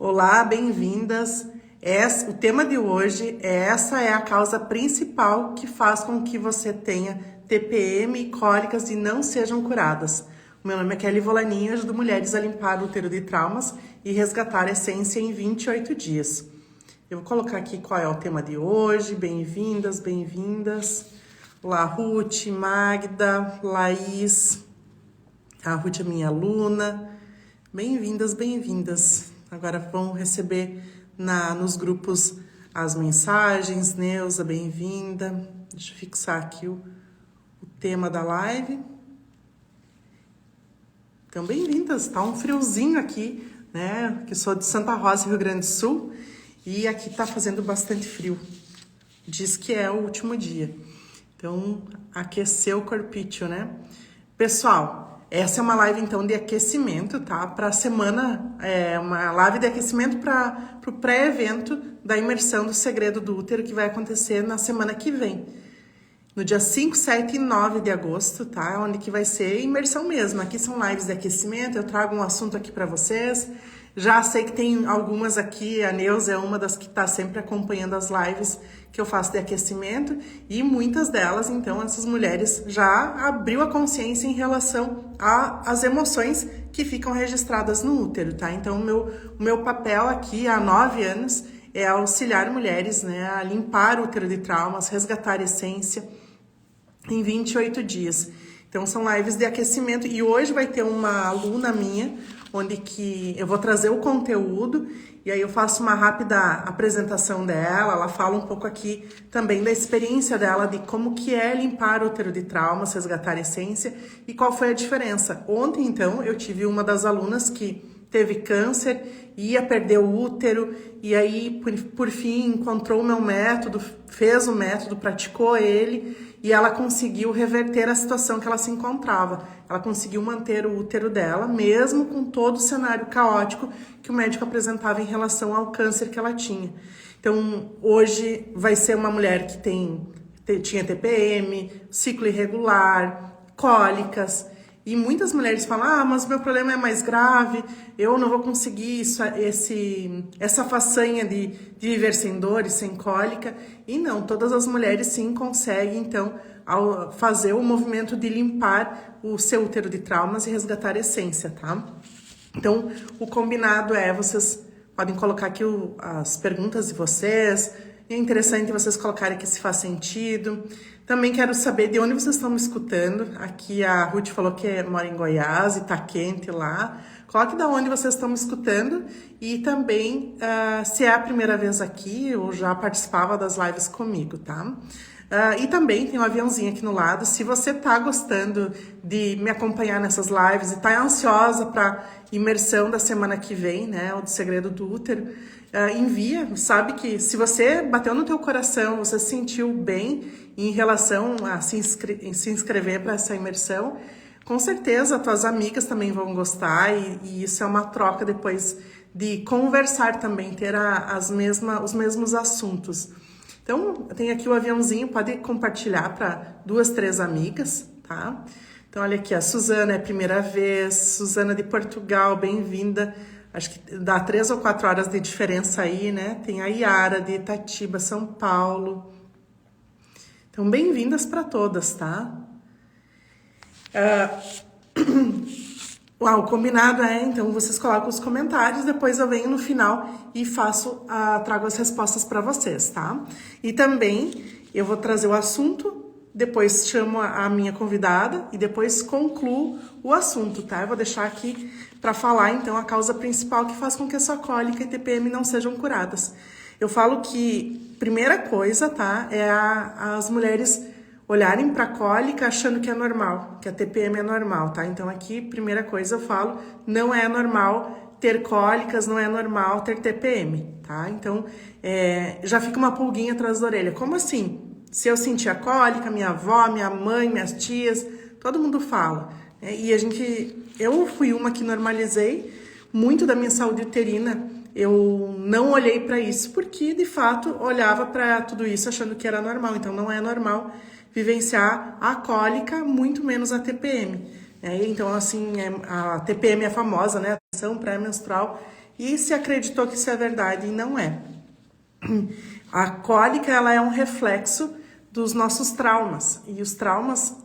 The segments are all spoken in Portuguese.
Olá, bem-vindas. O tema de hoje essa é a causa principal que faz com que você tenha TPM e cólicas e não sejam curadas. O meu nome é Kelly Volaninho, ajudo mulheres a limpar o útero de traumas e resgatar a essência em 28 dias. Eu vou colocar aqui qual é o tema de hoje. Bem-vindas, bem-vindas. Olá, Ruth, Magda, Laís. A Ruth é minha aluna. Bem-vindas, bem-vindas. Agora vão receber nos grupos as mensagens. Neuza, bem-vinda. Deixa eu fixar aqui o tema da live. Então, bem-vindas. Tá um friozinho aqui, né? Que sou de Santa Rosa, Rio Grande do Sul. E aqui tá fazendo bastante frio. Diz que é o último dia. Então, aqueceu o corpício, né? Pessoal, essa é uma live, então, de aquecimento, tá? Para a semana, uma live de aquecimento para o pré-evento da imersão do Segredo do Útero, que vai acontecer na semana que vem. No dia 5, 7 e 9 de agosto, tá? Onde que vai ser imersão mesmo. Aqui são lives de aquecimento, eu trago um assunto aqui para vocês. Já sei que tem algumas aqui, a Neuza é uma das que está sempre acompanhando as lives que eu faço de aquecimento, e muitas delas, então, essas mulheres já abriu a consciência em relação às emoções que ficam registradas no útero, tá? Então, o meu papel aqui há 9 anos é auxiliar mulheres, né, a limpar o útero de traumas, resgatar a essência em 28 dias. Então, são lives de aquecimento, e hoje vai ter uma aluna minha, onde que eu vou trazer o conteúdo, e aí eu faço uma rápida apresentação dela, ela fala um pouco aqui também da experiência dela, de como que é limpar o útero de traumas, resgatar a essência, e qual foi a diferença. Ontem, então, eu tive uma das alunas que teve câncer, ia perder o útero, e aí, por fim, encontrou o meu método, fez o método, praticou ele, e ela conseguiu reverter a situação que ela se encontrava. Ela conseguiu manter o útero dela, mesmo com todo o cenário caótico que o médico apresentava em relação ao câncer que ela tinha. Então, hoje vai ser uma mulher que tinha TPM, ciclo irregular, cólicas. E muitas mulheres falam, mas meu problema é mais grave, eu não vou conseguir essa façanha de viver sem dor e sem cólica. E não, todas as mulheres sim conseguem, então, ao fazer o movimento de limpar o seu útero de traumas e resgatar a essência, tá? Então, o combinado vocês podem colocar aqui as perguntas de vocês. É interessante vocês colocarem aqui se faz sentido. Também quero saber de onde vocês estão me escutando. Aqui a Ruth falou que mora em Goiás e tá quente lá. Coloque de onde vocês estão me escutando e também se é a primeira vez aqui ou já participava das lives comigo, tá? E também tem um aviãozinho aqui no lado. Se você tá gostando de me acompanhar nessas lives e tá ansiosa para imersão da semana que vem, né, o do Segredo do Útero, envia. Sabe que se você bateu no teu coração, você se sentiu bem em relação a se inscrever para essa imersão, com certeza as tuas amigas também vão gostar e isso é uma troca depois de conversar também, ter os mesmos assuntos. Então, tem aqui o aviãozinho, pode compartilhar para 2, 3 amigas, tá? Então, olha aqui, a Suzana é a primeira vez, Suzana de Portugal, bem-vinda. Acho que dá 3 ou 4 horas de diferença aí, né? Tem a Yara de Itatiba, São Paulo. Então, bem-vindas para todas, tá? O combinado então, vocês colocam os comentários, depois eu venho no final e trago as respostas para vocês, tá? E também eu vou trazer o assunto, depois chamo a minha convidada e depois concluo o assunto, tá? Eu vou deixar aqui para falar, então, a causa principal que faz com que a sua cólica e TPM não sejam curadas. Eu falo que, primeira coisa, tá? É as mulheres olharem para a cólica achando que é normal, que a TPM é normal, tá? Então aqui, primeira coisa eu falo, não é normal ter cólicas, não é normal ter TPM, tá? Então, já fica uma pulguinha atrás da orelha. Como assim? Se eu sentir a cólica, minha avó, minha mãe, minhas tias, todo mundo fala. E eu fui uma que normalizei muito da minha saúde uterina. Eu não olhei para isso porque, de fato, olhava para tudo isso achando que era normal. Então, não é normal vivenciar a cólica, muito menos a TPM. Então, assim, a TPM é famosa, né? A tensão pré-menstrual e se acreditou que isso é verdade e não é. A cólica, ela é um reflexo dos nossos traumas, e os traumas,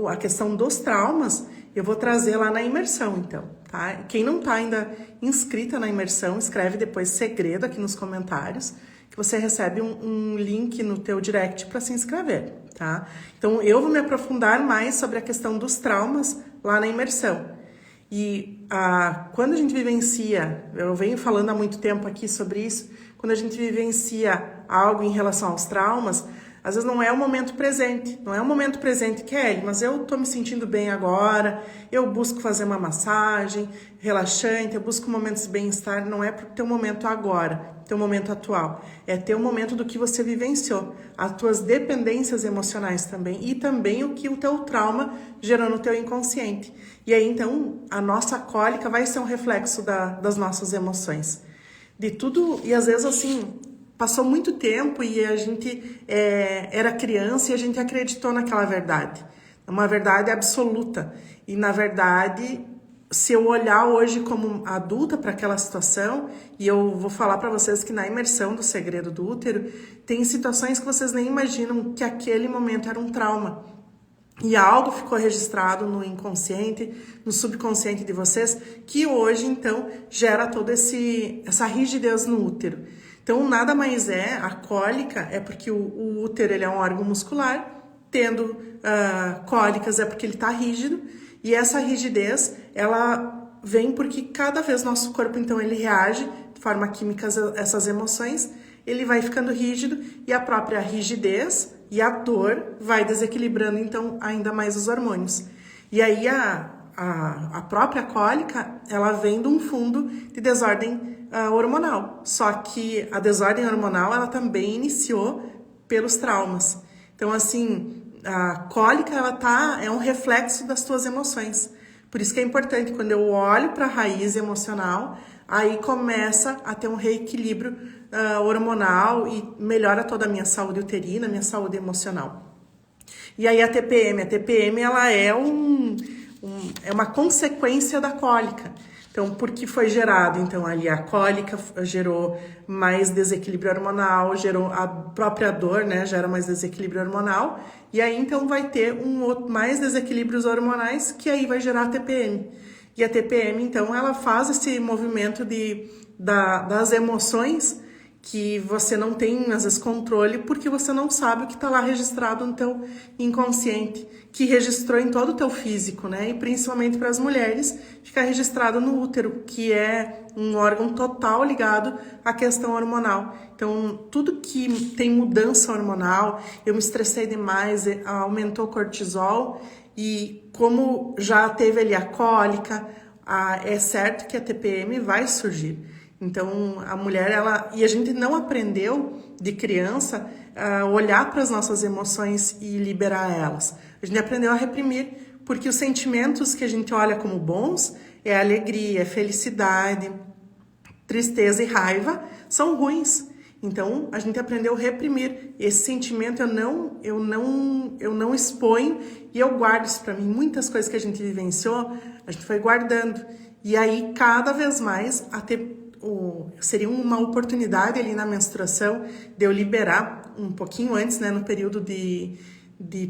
a questão dos traumas, eu vou trazer lá na imersão, então, tá? Quem não tá ainda inscrita na imersão, escreve depois segredo aqui nos comentários, que você recebe um link no teu direct para se inscrever, tá? Então, eu vou me aprofundar mais sobre a questão dos traumas lá na imersão. E quando a gente vivencia, eu venho falando há muito tempo aqui sobre isso, quando a gente vivencia algo em relação aos traumas, às vezes não é o momento presente, não é o momento presente, Kelly, mas eu tô me sentindo bem agora, eu busco fazer uma massagem relaxante, eu busco momentos de bem-estar, não é pro teu momento agora, teu momento atual, é teu momento do que você vivenciou, as tuas dependências emocionais também, e também o que o teu trauma gerou no teu inconsciente. E aí, então, a nossa cólica vai ser um reflexo das nossas emoções, de tudo, e às vezes assim, passou muito tempo e a gente era criança e a gente acreditou naquela verdade. Uma verdade absoluta. E, na verdade, se eu olhar hoje como adulta para aquela situação, e eu vou falar para vocês que na imersão do Segredo do Útero, tem situações que vocês nem imaginam que aquele momento era um trauma. E algo ficou registrado no inconsciente, no subconsciente de vocês, que hoje, então, gera toda essa rigidez no útero. Então, nada mais a cólica é porque o útero ele é um órgão muscular, tendo cólicas é porque ele está rígido, e essa rigidez, ela vem porque cada vez nosso corpo, então, ele reage de forma química a essas emoções, ele vai ficando rígido, e a própria rigidez e a dor vai desequilibrando, então, ainda mais os hormônios. E aí, a própria cólica, ela vem de um fundo de desordem hormonal. Só que a desordem hormonal, ela também iniciou pelos traumas. Então, assim, a cólica, ela é um reflexo das tuas emoções. Por isso que é importante, quando eu olho para a raiz emocional, aí começa a ter um reequilíbrio hormonal e melhora toda a minha saúde uterina, minha saúde emocional. E aí a TPM ela é uma consequência da cólica. Então, porque foi gerado, então, ali a cólica gerou mais desequilíbrio hormonal, gerou a própria dor, né, gera mais desequilíbrio hormonal, e aí, então, vai ter mais desequilíbrios hormonais, que aí vai gerar a TPM. E a TPM, então, ela faz esse movimento das emoções que você não tem, às vezes, controle, porque você não sabe o que está lá registrado no teu inconsciente, que registrou em todo o teu físico, né? E principalmente para as mulheres, fica registrado no útero, que é um órgão total ligado à questão hormonal. Então, tudo que tem mudança hormonal, eu me estressei demais, aumentou o cortisol, e como já teve ali a cólica, é certo que a TPM vai surgir. Então, a mulher, e a gente não aprendeu de criança a olhar para as nossas emoções e liberar elas. A gente aprendeu a reprimir, porque os sentimentos que a gente olha como bons é alegria, felicidade, tristeza e raiva, são ruins. Então, a gente aprendeu a reprimir. Esse sentimento eu não exponho e eu guardo isso para mim. Muitas coisas que a gente vivenciou, a gente foi guardando. E aí, cada vez mais, seria uma oportunidade ali na menstruação de eu liberar um pouquinho antes, né, no período de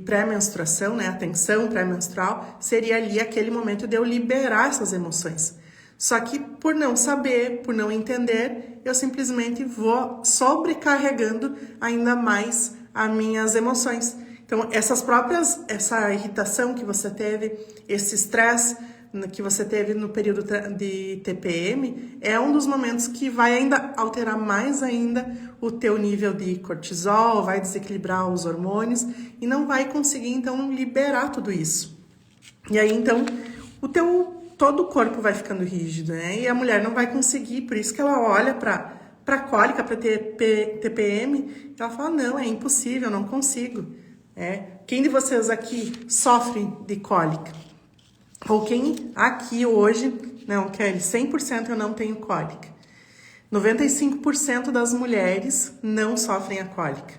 pré-menstruação, né, a tensão pré-menstrual, seria ali aquele momento de eu liberar essas emoções. Só que por não saber, por não entender, eu simplesmente vou sobrecarregando ainda mais as minhas emoções. Então, essa irritação que você teve, esse estresse que você teve no período de TPM, é um dos momentos que vai ainda alterar mais ainda o teu nível de cortisol, vai desequilibrar os hormônios e não vai conseguir, então, liberar tudo isso. E aí, então, todo o corpo vai ficando rígido, né? E a mulher não vai conseguir, por isso que ela olha para cólica, para TPM, e ela fala, não, é impossível, eu não consigo. Quem de vocês aqui sofre de cólica? Ou quem aqui hoje, não, Kelly, 100% eu não tenho cólica. 95% das mulheres não sofrem a cólica.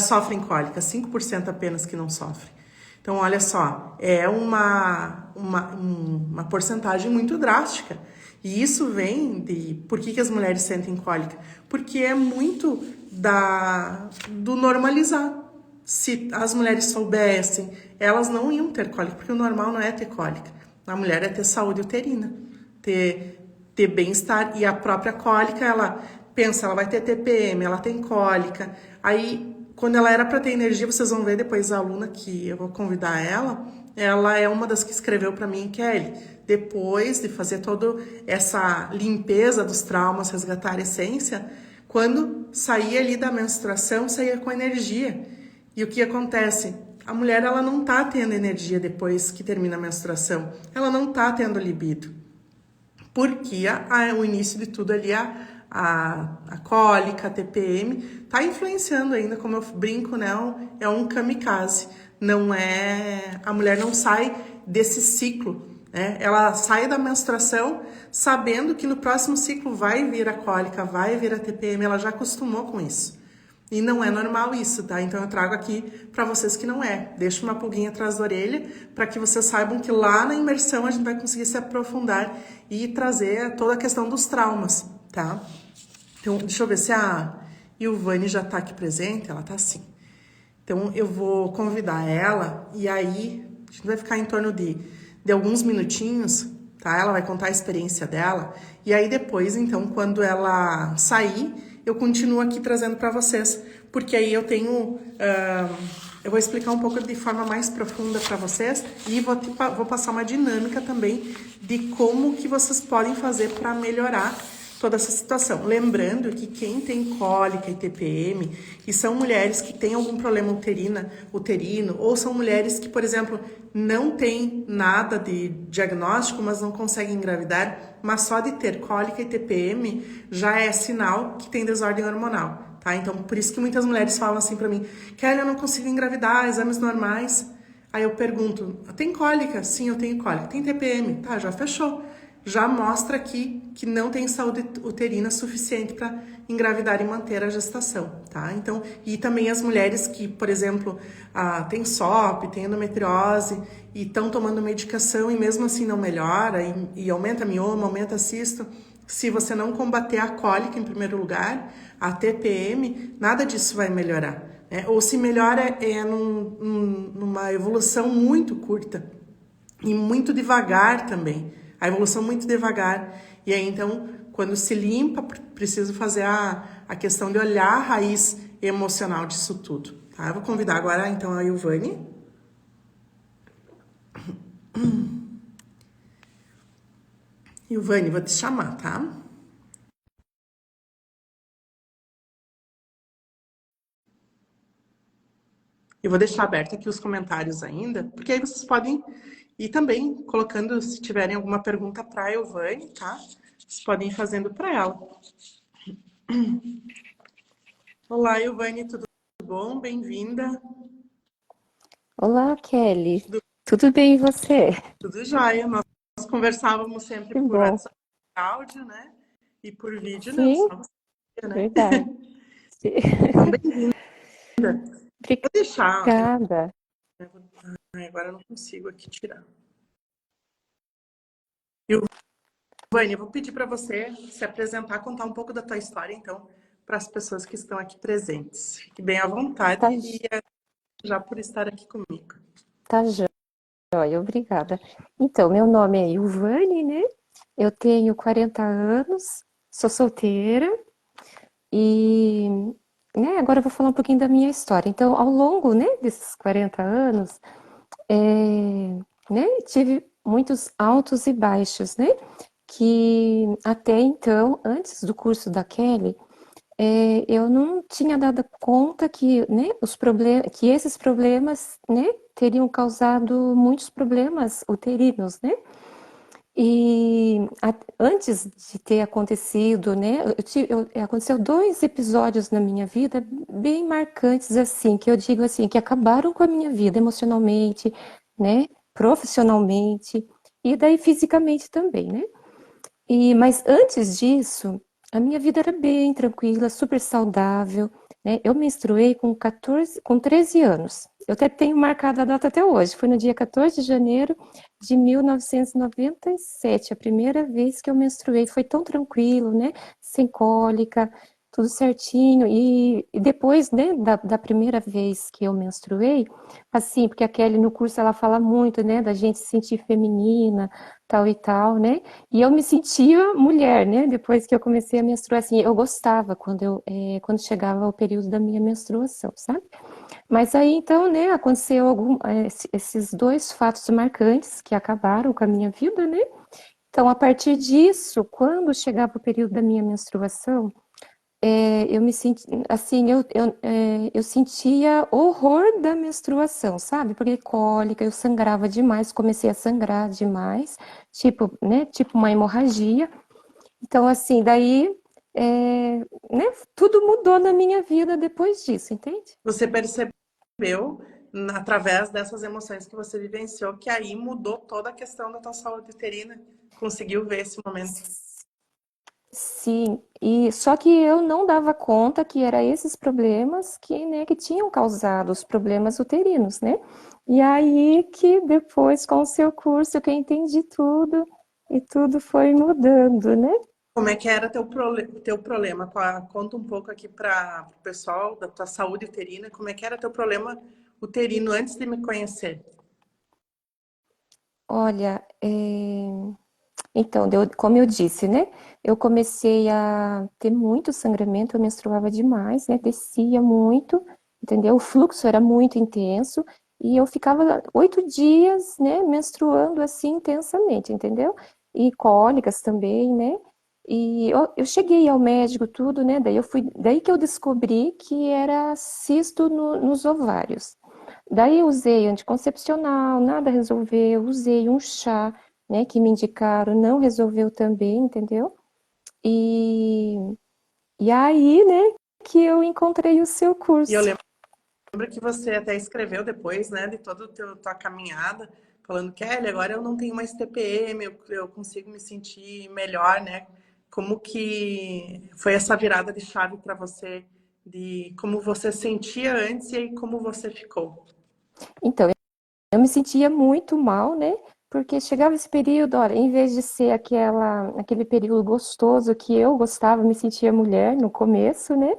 Sofrem cólica, 5% apenas que não sofrem. Então, olha só, é uma porcentagem muito drástica. E isso vem de por que as mulheres sentem cólica? Porque é muito do normalizar. Se as mulheres soubessem, elas não iam ter cólica, porque o normal não é ter cólica. A mulher é ter saúde uterina, ter bem-estar. E a própria cólica, ela pensa, ela vai ter TPM, ela tem cólica. Aí, quando ela era para ter energia, vocês vão ver depois a aluna que eu vou convidar ela é uma das que escreveu para mim, Kelly, depois de fazer toda essa limpeza dos traumas, resgatar a essência, quando saía ali da menstruação, saía com energia. E o que acontece? A mulher, ela não tá tendo energia depois que termina a menstruação. Ela não tá tendo libido. Porque o início de tudo ali, a cólica, a TPM, tá influenciando ainda, como eu brinco, né? É um kamikaze. Não é... A mulher não sai desse ciclo, né? Ela sai da menstruação sabendo que no próximo ciclo vai vir a cólica, vai vir a TPM, ela já acostumou com isso. E não é normal isso, tá? Então eu trago aqui para vocês que não é. Deixa uma pulguinha atrás da orelha para que vocês saibam que lá na imersão a gente vai conseguir se aprofundar e trazer toda a questão dos traumas, tá? Então, deixa eu ver se a Ilvane já tá aqui presente. Ela tá sim. Então eu vou convidar ela e aí a gente vai ficar em torno de alguns minutinhos, tá? Ela vai contar a experiência dela e aí depois, então, quando ela sair, eu continuo aqui trazendo para vocês, porque aí eu tenho, eu vou explicar um pouco de forma mais profunda para vocês e vou passar uma dinâmica também de como que vocês podem fazer para melhorar toda essa situação. Lembrando que quem tem cólica e TPM, e são mulheres que têm algum problema uterino, ou são mulheres que, por exemplo, não têm nada de diagnóstico, mas não conseguem engravidar, mas só de ter cólica e TPM já é sinal que tem desordem hormonal, tá? Então, por isso que muitas mulheres falam assim pra mim, Kelly, eu não consigo engravidar, exames normais. Aí eu pergunto, tem cólica? Sim, eu tenho cólica. Tem TPM? Tá, já fechou. Já mostra aqui que não tem saúde uterina suficiente para engravidar e manter a gestação, tá? Então, e também as mulheres que, por exemplo, têm SOP, têm endometriose e estão tomando medicação e mesmo assim não melhora e aumenta mioma, aumenta cisto. Se você não combater a cólica em primeiro lugar, a TPM, nada disso vai melhorar, né? Ou se melhora numa evolução muito curta e muito devagar também. A evolução muito devagar. E aí, então, quando se limpa, preciso fazer a questão de olhar a raiz emocional disso tudo. Tá? Eu vou convidar agora, então, a Ilvane. Ilvane, vou te chamar, tá? Eu vou deixar aberto aqui os comentários ainda, porque aí vocês podem ir também colocando, se tiverem alguma pergunta para a Ilvane, tá? Vocês podem ir fazendo para ela. Olá, Ilvane, tudo bom? Bem-vinda. Olá, Kelly. Tudo bem e você? Tudo jóia. Nós conversávamos sempre Que por bom. WhatsApp, áudio, né? E por vídeo, não, Sim, só você, né? verdade. Então, bem-vinda. Vou deixar. Obrigada. Agora eu não consigo aqui tirar. Giovanni, eu vou pedir para você se apresentar, contar um pouco da tua história, então, para as pessoas que estão aqui presentes. Fique bem à vontade Tá, e já por estar aqui comigo. tá joia, obrigada. Então, meu nome é Ilvane, né? Eu tenho 40 anos, sou solteira e, né, agora eu vou falar um pouquinho da minha história. Então, ao longo, né, desses 40 anos, né, tive muitos altos e baixos, né? Que até então, antes do curso da Kelly, eu não tinha dado conta que, né, que esses problemas, né, teriam causado muitos problemas uterinos, né? E antes de ter acontecido, né, aconteceu dois episódios na minha vida bem marcantes, assim, que eu digo assim, que acabaram com a minha vida emocionalmente, né, profissionalmente e daí fisicamente também, né? Mas antes disso, a minha vida era bem tranquila, super saudável, né? Eu menstruei com 13 anos. Eu até tenho marcado a data até hoje. Foi no dia 14 de janeiro de 1997, a primeira vez que eu menstruei. Foi tão tranquilo, né? Sem cólica, tudo certinho. E depois, né, da primeira vez que eu menstruei, assim, porque a Kelly no curso ela fala muito, né, da gente se sentir feminina, tal e tal, né? E eu me sentia mulher, né? Depois que eu comecei a menstruar, assim, eu gostava quando chegava o período da minha menstruação, sabe? Mas aí, então, né, aconteceu esses dois fatos marcantes que acabaram com a minha vida, né? Então, a partir disso, quando chegava o período da minha menstruação, eu me senti, assim, eu sentia horror da menstruação, sabe? Porque cólica, eu sangrava demais, comecei a sangrar demais, tipo uma hemorragia. Então, assim, daí, né, tudo mudou na minha vida depois disso, entende? Você percebeu, através dessas emoções que você vivenciou, que aí mudou toda a questão da tua saúde uterina. Conseguiu ver esse momento. Sim, e só que eu não dava conta que era esses problemas que, né, que tinham causado os problemas uterinos, né? E aí que depois, com o seu curso, que eu entendi tudo e tudo foi mudando, né? Como é que era teu problema? Conta um pouco aqui para o pessoal da tua saúde uterina. Como é que era teu problema uterino antes de me conhecer? Olha, então, como eu disse, né? Eu comecei a ter muito sangramento, eu menstruava demais, né? Descia muito, entendeu? O fluxo era muito intenso e eu ficava 8 dias, né, menstruando assim intensamente, entendeu? E cólicas também, né? E eu cheguei ao médico, tudo, né? Daí que eu descobri que era cisto nos ovários. Daí eu usei anticoncepcional, nada resolveu, usei um chá, né, que me indicaram, não resolveu também, entendeu? E, e aí, né, que eu encontrei o seu E eu curso. lembro que você até escreveu depois, né, de toda a tua caminhada, falando, Kelly, agora eu não tenho mais TPM, eu consigo me sentir melhor, né? Como que foi essa virada de chave para você, de como você sentia antes e aí como você ficou? Então, eu me sentia muito mal, né? Porque chegava esse período, olha, em vez de ser aquele período gostoso que eu gostava, me sentia mulher no começo, né?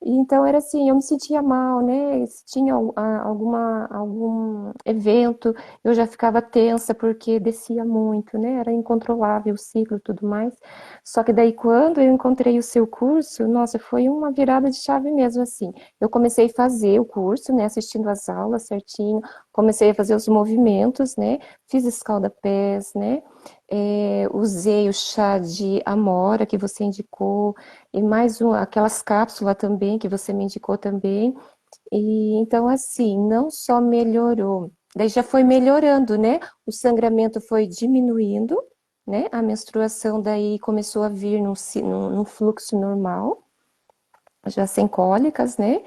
E então era assim, eu me sentia mal, né? Se tinha algum evento, eu já ficava tensa porque descia muito, né? Era incontrolável o ciclo e tudo mais. Só que daí quando eu encontrei o seu curso, nossa, foi uma virada de chave mesmo assim. Eu comecei a fazer o curso, né? Assistindo as aulas certinho, comecei a fazer os movimentos, né? Fiz escalda-pés, né? Usei o chá de amora que você indicou, e aquelas cápsulas também que você me indicou também. E então, assim, não só melhorou, daí já foi melhorando, né? O sangramento foi diminuindo, né? A menstruação daí começou a vir num fluxo normal, já sem cólicas, né?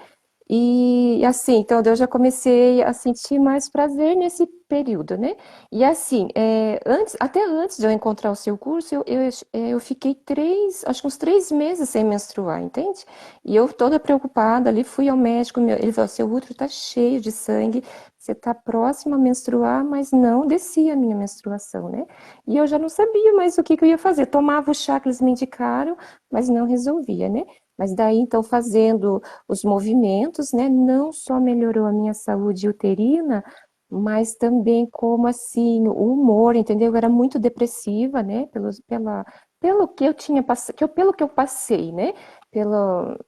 E assim, então eu já comecei a sentir mais prazer nesse período, né? E assim, até antes de eu encontrar o seu curso, eu fiquei acho que uns 3 meses sem menstruar, entende? E eu toda preocupada ali, fui ao médico, ele falou, seu útero tá cheio de sangue, você tá próxima a menstruar, mas não descia a minha menstruação, né? E eu já não sabia mais o que eu ia fazer. Tomava o chá que eles me indicaram, mas não resolvia, né? Mas daí, então, fazendo os movimentos, né, não só melhorou a minha saúde uterina, mas também como assim, o humor, entendeu? Eu era muito depressiva, né, pelo que eu tinha passado, pelo que eu passei, né? Pelo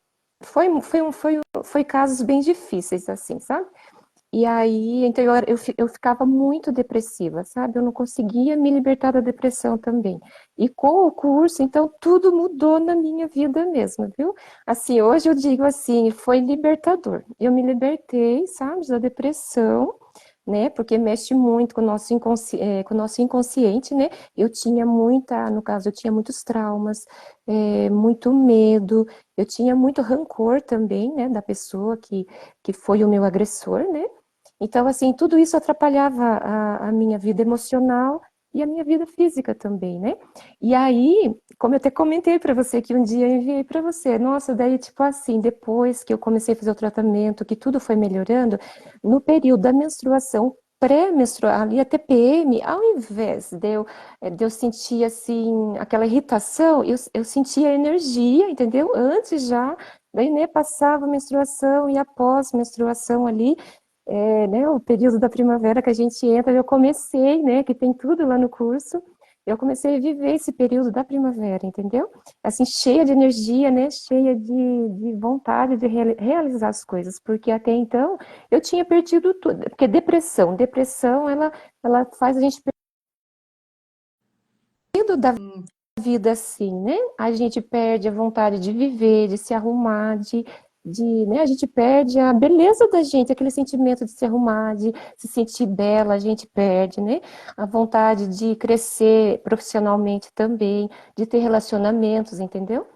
foi casos bem difíceis assim, sabe? E aí, então eu ficava muito depressiva, sabe? Eu não conseguia me libertar da depressão também. E com o curso, então, tudo mudou na minha vida mesmo, viu? Assim, hoje eu digo assim, foi libertador. Eu me libertei, sabe, da depressão, né? Porque mexe muito com o com o nosso inconsciente, né? No caso, eu tinha muitos traumas, muito medo, eu tinha muito rancor também, né, da pessoa que foi o meu agressor, né? Então, assim, tudo isso atrapalhava a minha vida emocional e a minha vida física também, né? E aí, como eu até comentei para você que um dia eu enviei para você, nossa, daí tipo assim, depois que eu comecei a fazer o tratamento, que tudo foi melhorando, no período da menstruação pré-menstrual, ali a TPM, ao invés de eu sentir assim aquela irritação, eu sentia energia, entendeu? Antes já, daí né, passava a menstruação e após menstruação ali, né, o período da primavera que a gente entra, eu comecei, né, que tem tudo lá no curso, eu comecei a viver esse período da primavera, entendeu? Assim, cheia de energia, né, cheia de vontade de realizar as coisas, porque até então eu tinha perdido tudo, porque depressão, ela faz a gente perder da vida assim, né? A gente perde a vontade de viver, de se arrumar, né? A gente perde a beleza da gente, aquele sentimento de se arrumar, de se sentir bela, a gente perde, né? A vontade de crescer profissionalmente também, de ter relacionamentos, entendeu?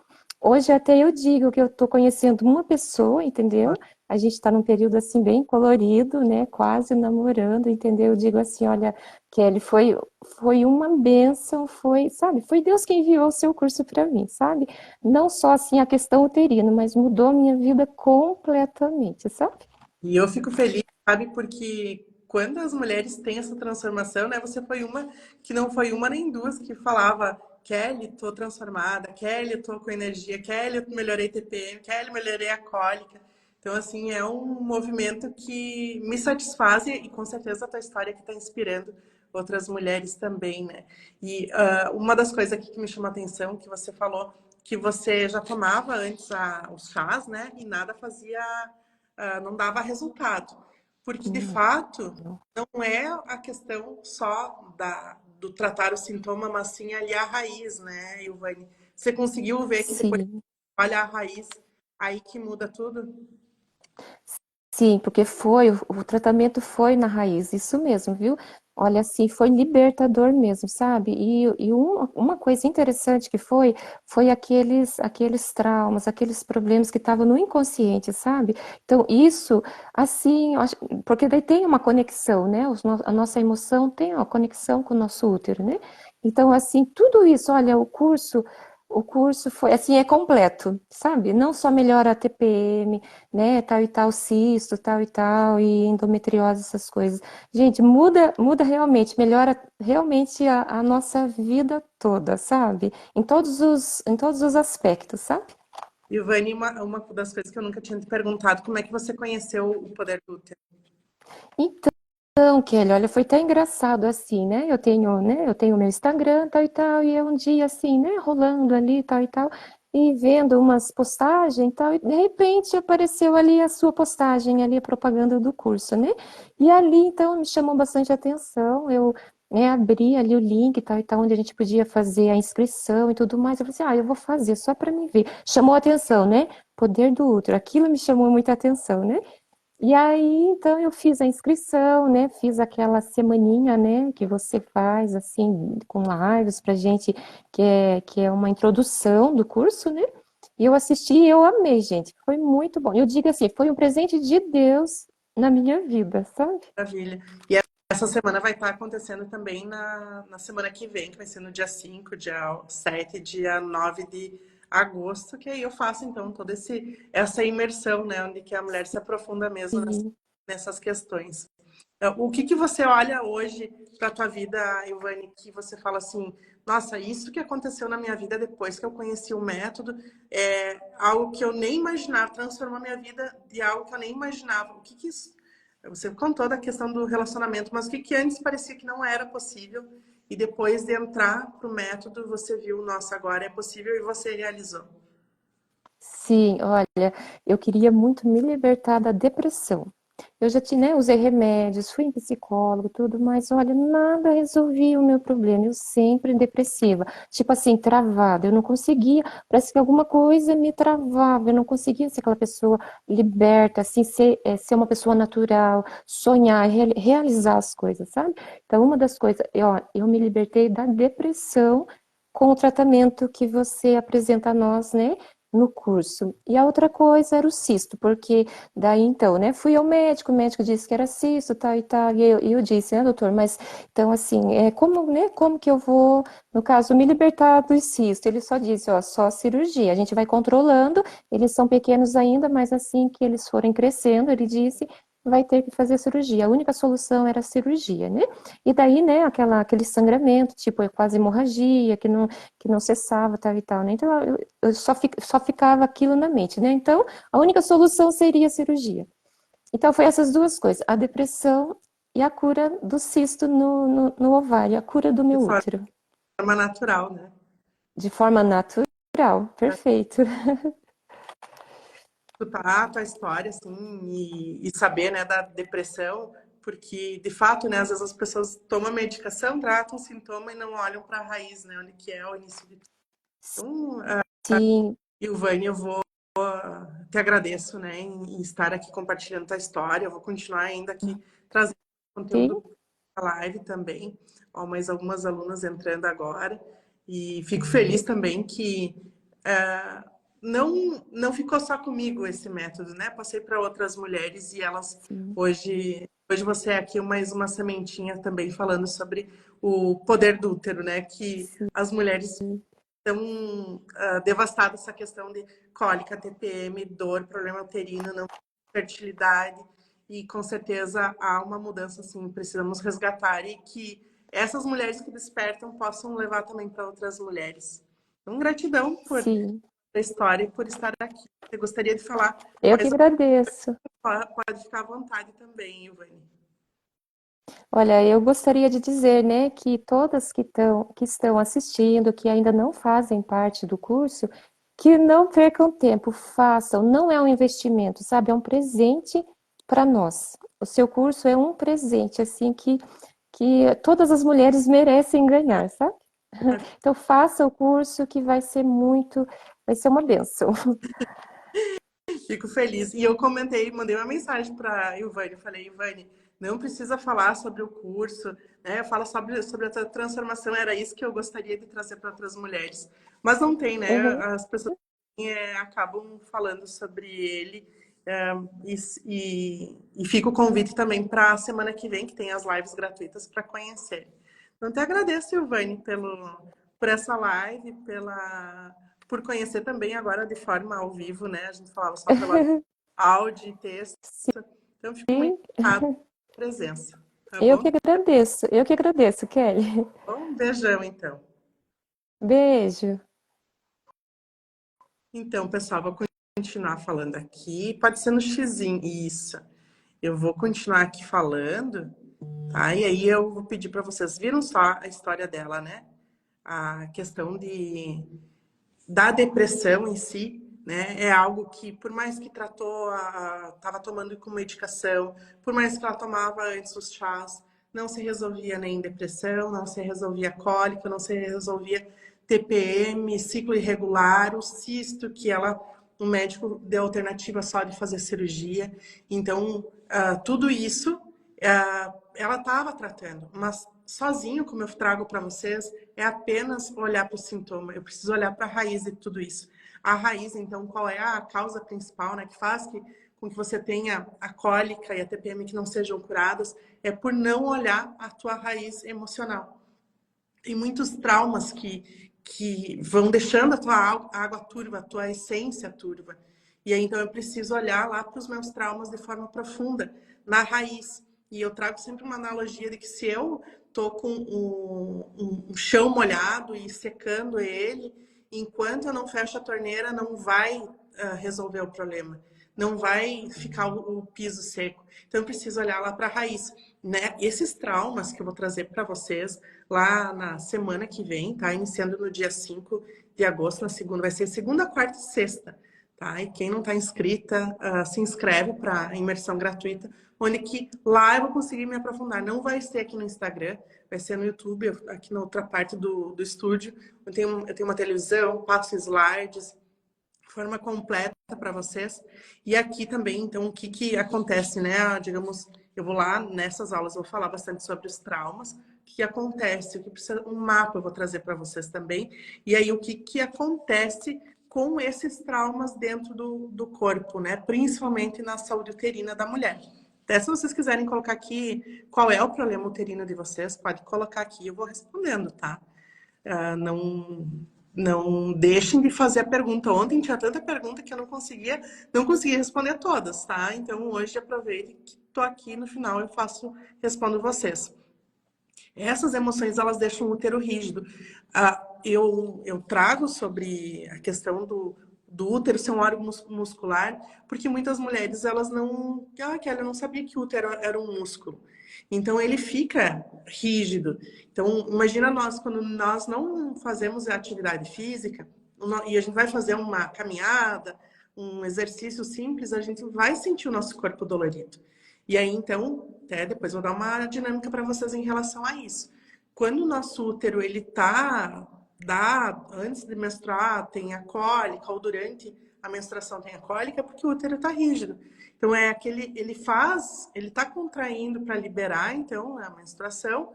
Hoje até eu digo que eu estou conhecendo uma pessoa, entendeu? A gente está num período assim bem colorido, né? Quase namorando, entendeu? Eu digo assim, olha, Kelly, foi uma bênção, sabe? Foi Deus quem enviou o seu curso para mim, sabe? Não só assim a questão uterina, mas mudou a minha vida completamente, sabe? E eu fico feliz, sabe, porque quando as mulheres têm essa transformação, né? Você foi uma que não foi uma nem duas que falava, Kelly, tô transformada, Kelly, tô com energia, Kelly, eu melhorei TPM, Kelly, melhorei a cólica. Então, assim, é um movimento que me satisfaz e com certeza a tua história que está inspirando outras mulheres também, né? E uma das coisas aqui que me chamou a atenção, que você falou que você já tomava antes os chás, né? E nada fazia não dava resultado. Porque, de Não, fato, não. não é a questão só do tratar o sintoma, mas sim ali a raiz, né, Ilvane? Você conseguiu ver que depois Sim. olha a raiz, aí que muda tudo? Sim, porque o tratamento foi na raiz, isso mesmo, viu? Olha, assim, foi libertador mesmo, sabe? E uma coisa interessante que foi aqueles traumas, aqueles problemas que estavam no inconsciente, sabe? Então, isso, assim, porque daí tem uma conexão, né? A nossa emoção tem uma conexão com o nosso útero, né? Então, assim, tudo isso, olha, o curso foi, assim, é completo, sabe? Não só melhora a TPM, né, tal e tal cisto, tal e tal, e endometriose, essas coisas. Gente, muda realmente, melhora realmente a nossa vida toda, sabe? Em todos os aspectos, sabe? Ilvane, uma das coisas que eu nunca tinha te perguntado, como é que você conheceu o poder do útero? Então, Kelly, olha, foi até engraçado assim, né? Eu tenho meu Instagram, tal e tal, e eu um dia assim, né, rolando ali, tal e tal, e vendo umas postagens, tal, e de repente apareceu ali a sua postagem, ali a propaganda do curso, né? E ali, então, me chamou bastante atenção. Eu, né, abri ali o link, tal e tal, onde a gente podia fazer a inscrição e tudo mais. Eu falei assim, eu vou fazer só para me ver. Chamou atenção, né? Poder do útero. Aquilo me chamou muita atenção, né? E aí, então, eu fiz a inscrição, né? Fiz aquela semaninha, né? Que você faz, assim, com lives pra gente, que é uma introdução do curso, né? E eu assisti e eu amei, gente. Foi muito bom. Eu digo assim, foi um presente de Deus na minha vida, sabe? Maravilha. E essa semana vai estar acontecendo também na semana que vem, que vai ser no dia 5, dia 7, dia 9 de agosto, que aí eu faço então toda essa imersão, né, onde que a mulher se aprofunda mesmo E, nessas questões. O que que você olha hoje para a tua vida, Ilvane, que você fala assim, nossa, isso que aconteceu na minha vida depois que eu conheci o método é algo que eu nem imaginava, transformou minha vida de algo que eu nem imaginava. O que que isso... Você contou da questão do relacionamento, mas o que que antes parecia que não era possível e depois de entrar pro método você viu, nossa, agora é possível e você realizou. sim, olha, eu queria muito me libertar da depressão. Eu já tinha, né, usei remédios, fui em psicólogo, tudo, mas olha, nada resolvia o meu problema. Eu sempre depressiva, tipo assim, travada. Eu não conseguia, parece que alguma coisa me travava. Eu não conseguia ser aquela pessoa liberta, assim, ser uma pessoa natural, sonhar, realizar as coisas, sabe? Então, uma das coisas, eu me libertei da depressão com o tratamento que você apresenta a nós, né? no curso. E a outra coisa era o cisto, porque daí então, né, fui ao médico, o médico disse que era cisto, tal e tal, e eu disse, né, doutor, mas então assim, como, né, como que eu vou, no caso, me libertar do cisto? Ele só disse, ó, só cirurgia, a gente vai controlando, eles são pequenos ainda, mas assim que eles forem crescendo, ele disse, vai ter que fazer cirurgia. A única solução era a cirurgia, né? E daí, né, aquele sangramento, tipo, quase hemorragia, que não cessava, tal e tal, né? Então, eu só ficava aquilo na mente, né? Então, a única solução seria a cirurgia. Então, foi essas duas coisas, a depressão e a cura do cisto no ovário, a cura do De meu útero, forma natural, né? de forma natural, perfeito. Escutar a tua história, assim, e saber, né, da depressão, porque, de fato, né, às vezes as pessoas tomam medicação, tratam o sintoma e não olham para a raiz, né, onde que é o início de tudo. Então, Sim, Ilvane, eu vou te agradeço, né, em estar aqui compartilhando tua história. Eu vou continuar ainda aqui trazendo sim, conteúdo para a live também. Ó, mais algumas alunas entrando agora. E fico feliz também que é, não ficou só comigo esse método, né? Passei para outras mulheres e elas sim, hoje você é aqui mais uma sementinha também falando sobre o poder do útero, né? Que sim, as mulheres estão devastadas essa questão de cólica, TPM, dor, problema uterino, não fertilidade e com certeza há uma mudança assim, precisamos resgatar e que essas mulheres que despertam possam levar também para outras mulheres. Então, gratidão por sim. a história e por estar aqui. Você gostaria de falar Eu que mais agradeço. alguma coisa? Pode ficar à vontade também, Ivane. Olha, eu gostaria de dizer, né, que todas que estão assistindo, que ainda não fazem parte do curso, que não percam tempo, façam. Não é um investimento, sabe? É um presente para nós. O seu curso é um presente, assim, que todas as mulheres merecem ganhar, sabe? Então, faça o curso que vai ser uma bênção. Fico feliz. E eu comentei, mandei uma mensagem para a Ivane. Falei, Ivane, não precisa falar sobre o curso, né? Fala sobre a transformação. Era isso que eu gostaria de trazer para outras mulheres. Mas não tem, né? Uhum. As pessoas acabam falando sobre ele. é, e fica o convite também para a semana que vem, que tem as lives gratuitas para conhecer. Então, te agradeço, Ivane, por essa live, por conhecer também agora de forma ao vivo, né? A gente falava só pela áudio e texto. Então, eu fico muito Sim, honrada pela presença, tá eu bom? que agradeço. Eu que agradeço, Kelly. Bom, um beijão, então. Beijo. Então, pessoal, vou continuar falando aqui. Pode ser no xizinho, isso. Eu vou continuar aqui falando, tá? E aí eu vou pedir para vocês, viram só a história dela, né? A questão da depressão em si, né? É algo que, por mais que tratou, estava tomando com medicação, por mais que ela tomava antes os chás, não se resolvia nem depressão, não se resolvia cólica, não se resolvia TPM, ciclo irregular, o cisto que o médico deu alternativa só de fazer cirurgia. Então, tudo isso ela estava tratando, mas sozinho, como eu trago para vocês, é apenas olhar para o sintoma. Eu preciso olhar para a raiz de tudo isso. A raiz, então, qual é a causa principal, né, que faz com que você tenha a cólica e a TPM que não sejam curadas, é por não olhar a tua raiz emocional. Tem muitos traumas que vão deixando a tua água turva, a tua essência turva. E aí, então, eu preciso olhar lá para os meus traumas de forma profunda, na raiz. E eu trago sempre uma analogia de que se eu tô com um chão molhado e secando ele, enquanto eu não fecho a torneira, não vai resolver o problema. Não vai ficar o piso seco. Então, eu preciso olhar lá para a raiz. Né? Esses traumas que eu vou trazer para vocês lá na semana que vem, tá? Iniciando no dia 5 de agosto, na segunda, vai ser segunda, quarta e sexta, tá? E quem não está inscrita, se inscreve para a imersão gratuita, onde que lá eu vou conseguir me aprofundar. Não vai ser aqui no Instagram, vai ser no YouTube, aqui na outra parte do estúdio. Eu tenho uma televisão, passo slides, forma completa para vocês. E aqui também, então, o que que acontece, né? Digamos, eu vou lá nessas aulas, eu vou falar bastante sobre os traumas, o que acontece, o que precisa, um mapa eu vou trazer para vocês também. E aí, o que que acontece com esses traumas dentro do corpo, né? Principalmente na saúde uterina da mulher. Até se vocês quiserem colocar aqui qual é o problema uterino de vocês, pode colocar aqui, eu vou respondendo, tá? Não deixem de fazer a pergunta. Ontem tinha tanta pergunta que eu não conseguia responder todas, tá? Então hoje aproveite que tô aqui no final eu respondo vocês. Essas emoções, elas deixam o útero rígido. Eu trago sobre a questão do útero ser um órgão muscular, porque muitas mulheres, elas não... Kelly, eu não sabia que o útero era um músculo. Então, ele fica rígido. Então, imagina nós, quando nós não fazemos a atividade física, e a gente vai fazer uma caminhada, um exercício simples, a gente vai sentir o nosso corpo dolorido. E aí, então, até depois vou dar uma dinâmica para vocês em relação a isso. Quando o nosso útero, antes de menstruar, tem a cólica, ou durante a menstruação tem a cólica, porque o útero está rígido. Então, ele está contraindo para liberar, então, a menstruação,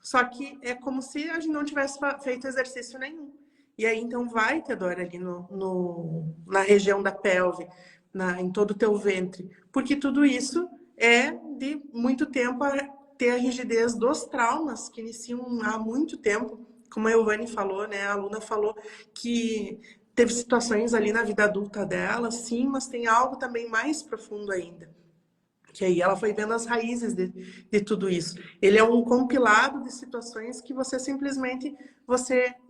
só que é como se a gente não tivesse feito exercício nenhum. E aí, então, vai ter dor ali na região da pelve, em todo o teu ventre, porque tudo isso é de muito tempo ter a rigidez dos traumas que iniciam há muito tempo. Como a Elvane falou, né? A aluna falou que teve situações ali na vida adulta dela, sim, mas tem algo também mais profundo ainda. Que aí ela foi vendo as raízes de tudo isso. Ele é um compilado de situações que você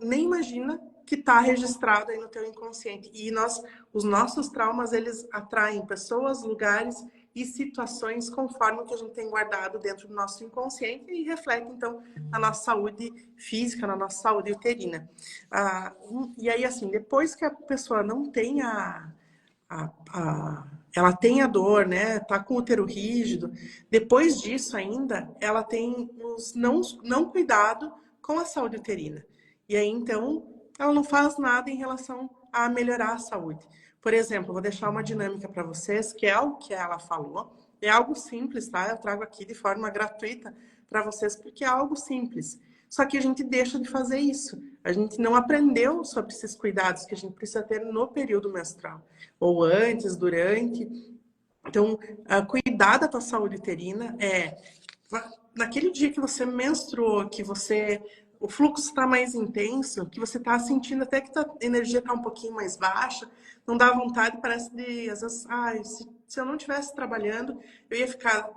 nem imagina que está registrado aí no teu inconsciente. E os nossos traumas, eles atraem pessoas, lugares e situações conforme o que a gente tem guardado dentro do nosso inconsciente e reflete, então, na nossa saúde física, na nossa saúde uterina. E aí, assim, depois que a pessoa não tem ela tem a dor, né? Tá com o útero rígido. Depois disso ainda, ela tem os não cuidado com a saúde uterina. E aí, então, ela não faz nada em relação a melhorar a saúde. Por exemplo, vou deixar uma dinâmica para vocês, que é o que ela falou. É algo simples, tá? Eu trago aqui de forma gratuita para vocês, porque é algo simples. Só que a gente deixa de fazer isso. A gente não aprendeu sobre esses cuidados que a gente precisa ter no período menstrual, ou antes, durante. Então, cuidar da tua saúde uterina naquele dia que você menstruou, o fluxo está mais intenso, que você está sentindo até que a energia está um pouquinho mais baixa, não dá vontade, parece às vezes, se eu não estivesse trabalhando, eu ia ficar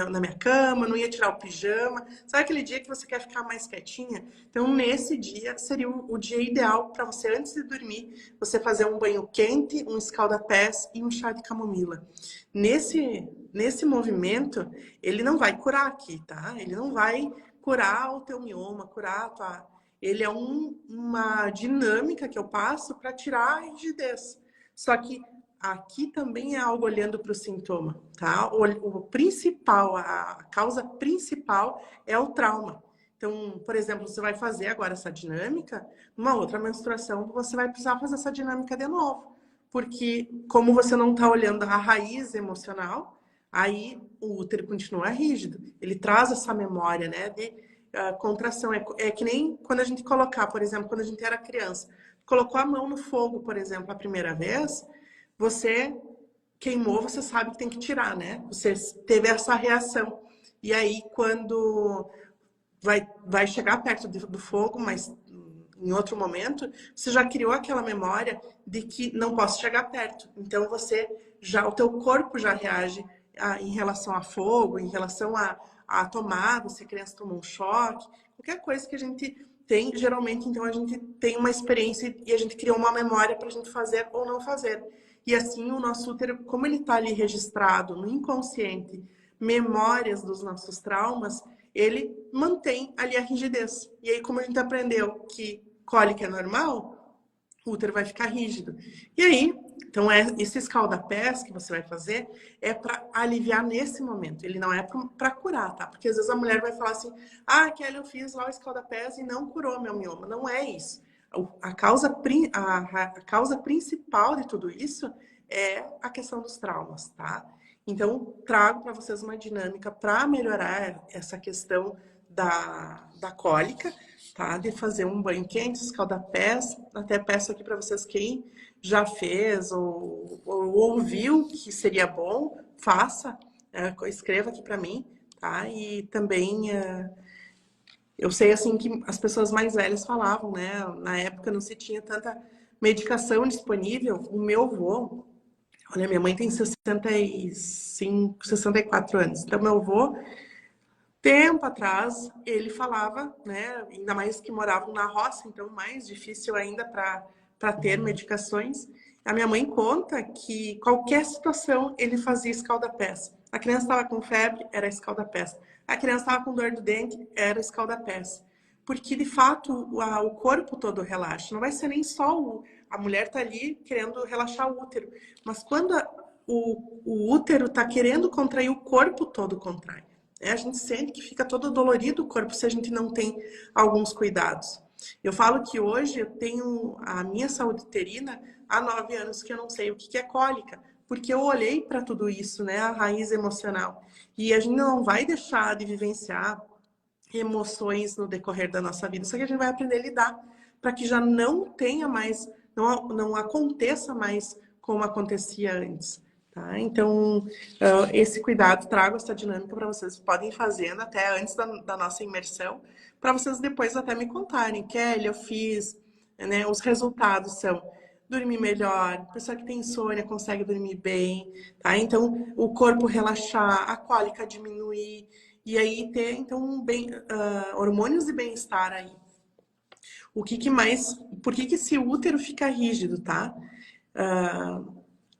na minha cama, não ia tirar o pijama. Sabe aquele dia que você quer ficar mais quietinha? Então, nesse dia, seria o dia ideal para você, antes de dormir, você fazer um banho quente, um escalda-pés e um chá de camomila. Nesse movimento, ele não vai curar aqui, tá? Ele não vai curar o teu mioma, curar a tua... Ele é uma dinâmica que eu passo para tirar a rigidez. Só que aqui também é algo olhando para o sintoma, tá? O principal, a causa principal é o trauma. Então, por exemplo, você vai fazer agora essa dinâmica, numa outra menstruação, você vai precisar fazer essa dinâmica de novo. Porque como você não está olhando a raiz emocional, aí o útero continua rígido. Ele traz essa memória, né, de contração. É que nem quando a gente colocar, por exemplo, quando a gente era criança, colocou a mão no fogo, por exemplo, a primeira vez, você queimou, você sabe que tem que tirar, né? Você teve essa reação. E aí, quando vai chegar perto do fogo, mas em outro momento, você já criou aquela memória de que não posso chegar perto. Então, o teu corpo já reage em relação a fogo, em relação a tomada, se a criança tomou um choque, qualquer coisa que a gente tem, geralmente, então, a gente tem uma experiência e a gente criou uma memória para a gente fazer ou não fazer. E assim, o nosso útero, como ele está ali registrado no inconsciente, memórias dos nossos traumas, ele mantém ali a rigidez. E aí, como a gente aprendeu que cólica é normal, o útero vai ficar rígido. E aí, então, esse escalda-pés que você vai fazer é para aliviar nesse momento. Ele não é para curar, tá? Porque às vezes a mulher vai falar assim, Kelly, eu fiz lá o escalda-pés e não curou meu mioma. Não é isso. A causa principal de tudo isso é a questão dos traumas, tá? Então, trago para vocês uma dinâmica para melhorar essa questão da cólica, tá? De fazer um banho quente, escalda-pés. Até peço aqui para vocês quem já fez ou ouviu que seria bom, faça, escreva aqui para mim, tá? E também eu sei assim que as pessoas mais velhas falavam, né? Na época não se tinha tanta medicação disponível. O meu avô, olha, minha mãe tem 65, 64 anos. Então, meu avô, tempo atrás, ele falava, né? Ainda mais que moravam na roça, então mais difícil ainda para ter medicações. A minha mãe conta que qualquer situação ele fazia escalda-pés. A criança estava com febre, era escalda-pés. A criança estava com dor do dente, era escalda-pés. Porque, de fato, o corpo todo relaxa. Não vai ser nem só a mulher tá ali querendo relaxar o útero. Mas quando o útero está querendo contrair, o corpo todo contrai. A gente sente que fica todo dolorido o corpo se a gente não tem alguns cuidados. Eu falo que hoje eu tenho a minha saúde uterina há 9 anos que eu não sei o que é cólica, porque eu olhei para tudo isso, né, a raiz emocional. E a gente não vai deixar de vivenciar emoções no decorrer da nossa vida, só que a gente vai aprender a lidar para que já não tenha mais, não aconteça mais como acontecia antes. Tá? Então, esse cuidado, trago essa dinâmica para vocês, podem ir fazendo até antes da nossa imersão, para vocês depois até me contarem, Kelly, eu fiz, né, os resultados são dormir melhor, pessoa que tem insônia consegue dormir bem, tá? Então, o corpo relaxar, a cólica diminuir, e aí ter, então, hormônios de bem-estar aí. O que mais... Por que esse útero fica rígido, tá?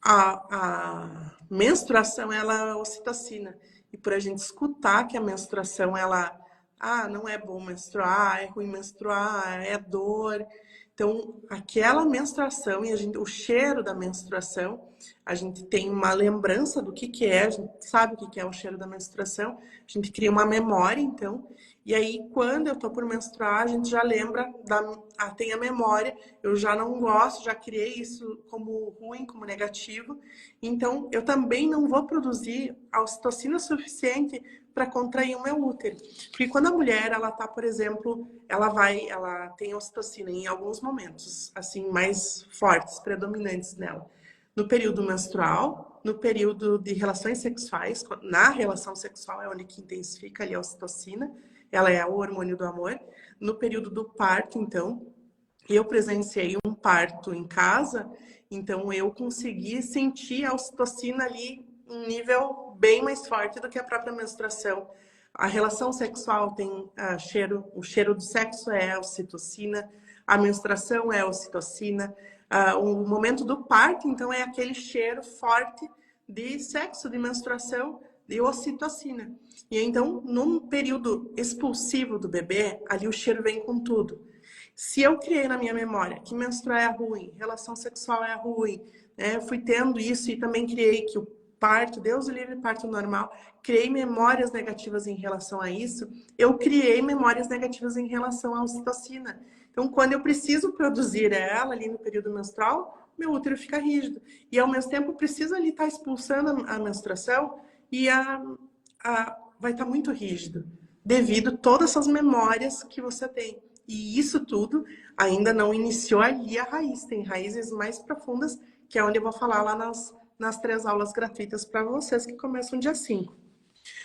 A menstruação, ela é ocitocina. E por a gente escutar que a menstruação, ela... Ah, não é bom menstruar, é ruim menstruar, é dor. Então, aquela menstruação e o cheiro da menstruação, a gente tem uma lembrança do que é, a gente sabe o que é o cheiro da menstruação, a gente cria uma memória, então, e aí quando eu tô por menstruar, a gente já lembra, tem a memória, eu já não gosto, já criei isso como ruim, como negativo, então eu também não vou produzir a ocitocina suficiente para contrair o meu útero. Porque quando a mulher, ela tá, por exemplo, ela tem ocitocina em alguns momentos, assim, mais fortes, predominantes nela. No período menstrual, no período de relações sexuais, na relação sexual é onde que intensifica ali a ocitocina, ela é o hormônio do amor. No período do parto, então, eu presenciei um parto em casa, então eu consegui sentir a ocitocina ali em nível bem mais forte do que a própria menstruação. A relação sexual tem cheiro, o cheiro do sexo é a ocitocina, a menstruação é a ocitocina, o momento do parto, então, é aquele cheiro forte de sexo, de menstruação, de ocitocina. E então, num período expulsivo do bebê, ali o cheiro vem com tudo. Se eu criei na minha memória que menstruar é ruim, relação sexual é ruim, né? Eu fui tendo isso e também criei que o parto, Deus o livre, parto normal, criei memórias negativas em relação a isso, eu criei memórias negativas em relação à ocitocina. Então, quando eu preciso produzir ela ali no período menstrual, meu útero fica rígido. E ao mesmo tempo, preciso ali estar expulsando a menstruação e vai estar muito rígido, devido a todas essas memórias que você tem. E isso tudo ainda não iniciou ali a raiz. Tem raízes mais profundas, que é onde eu vou falar lá nas 3 aulas gratuitas para vocês que começam dia 5.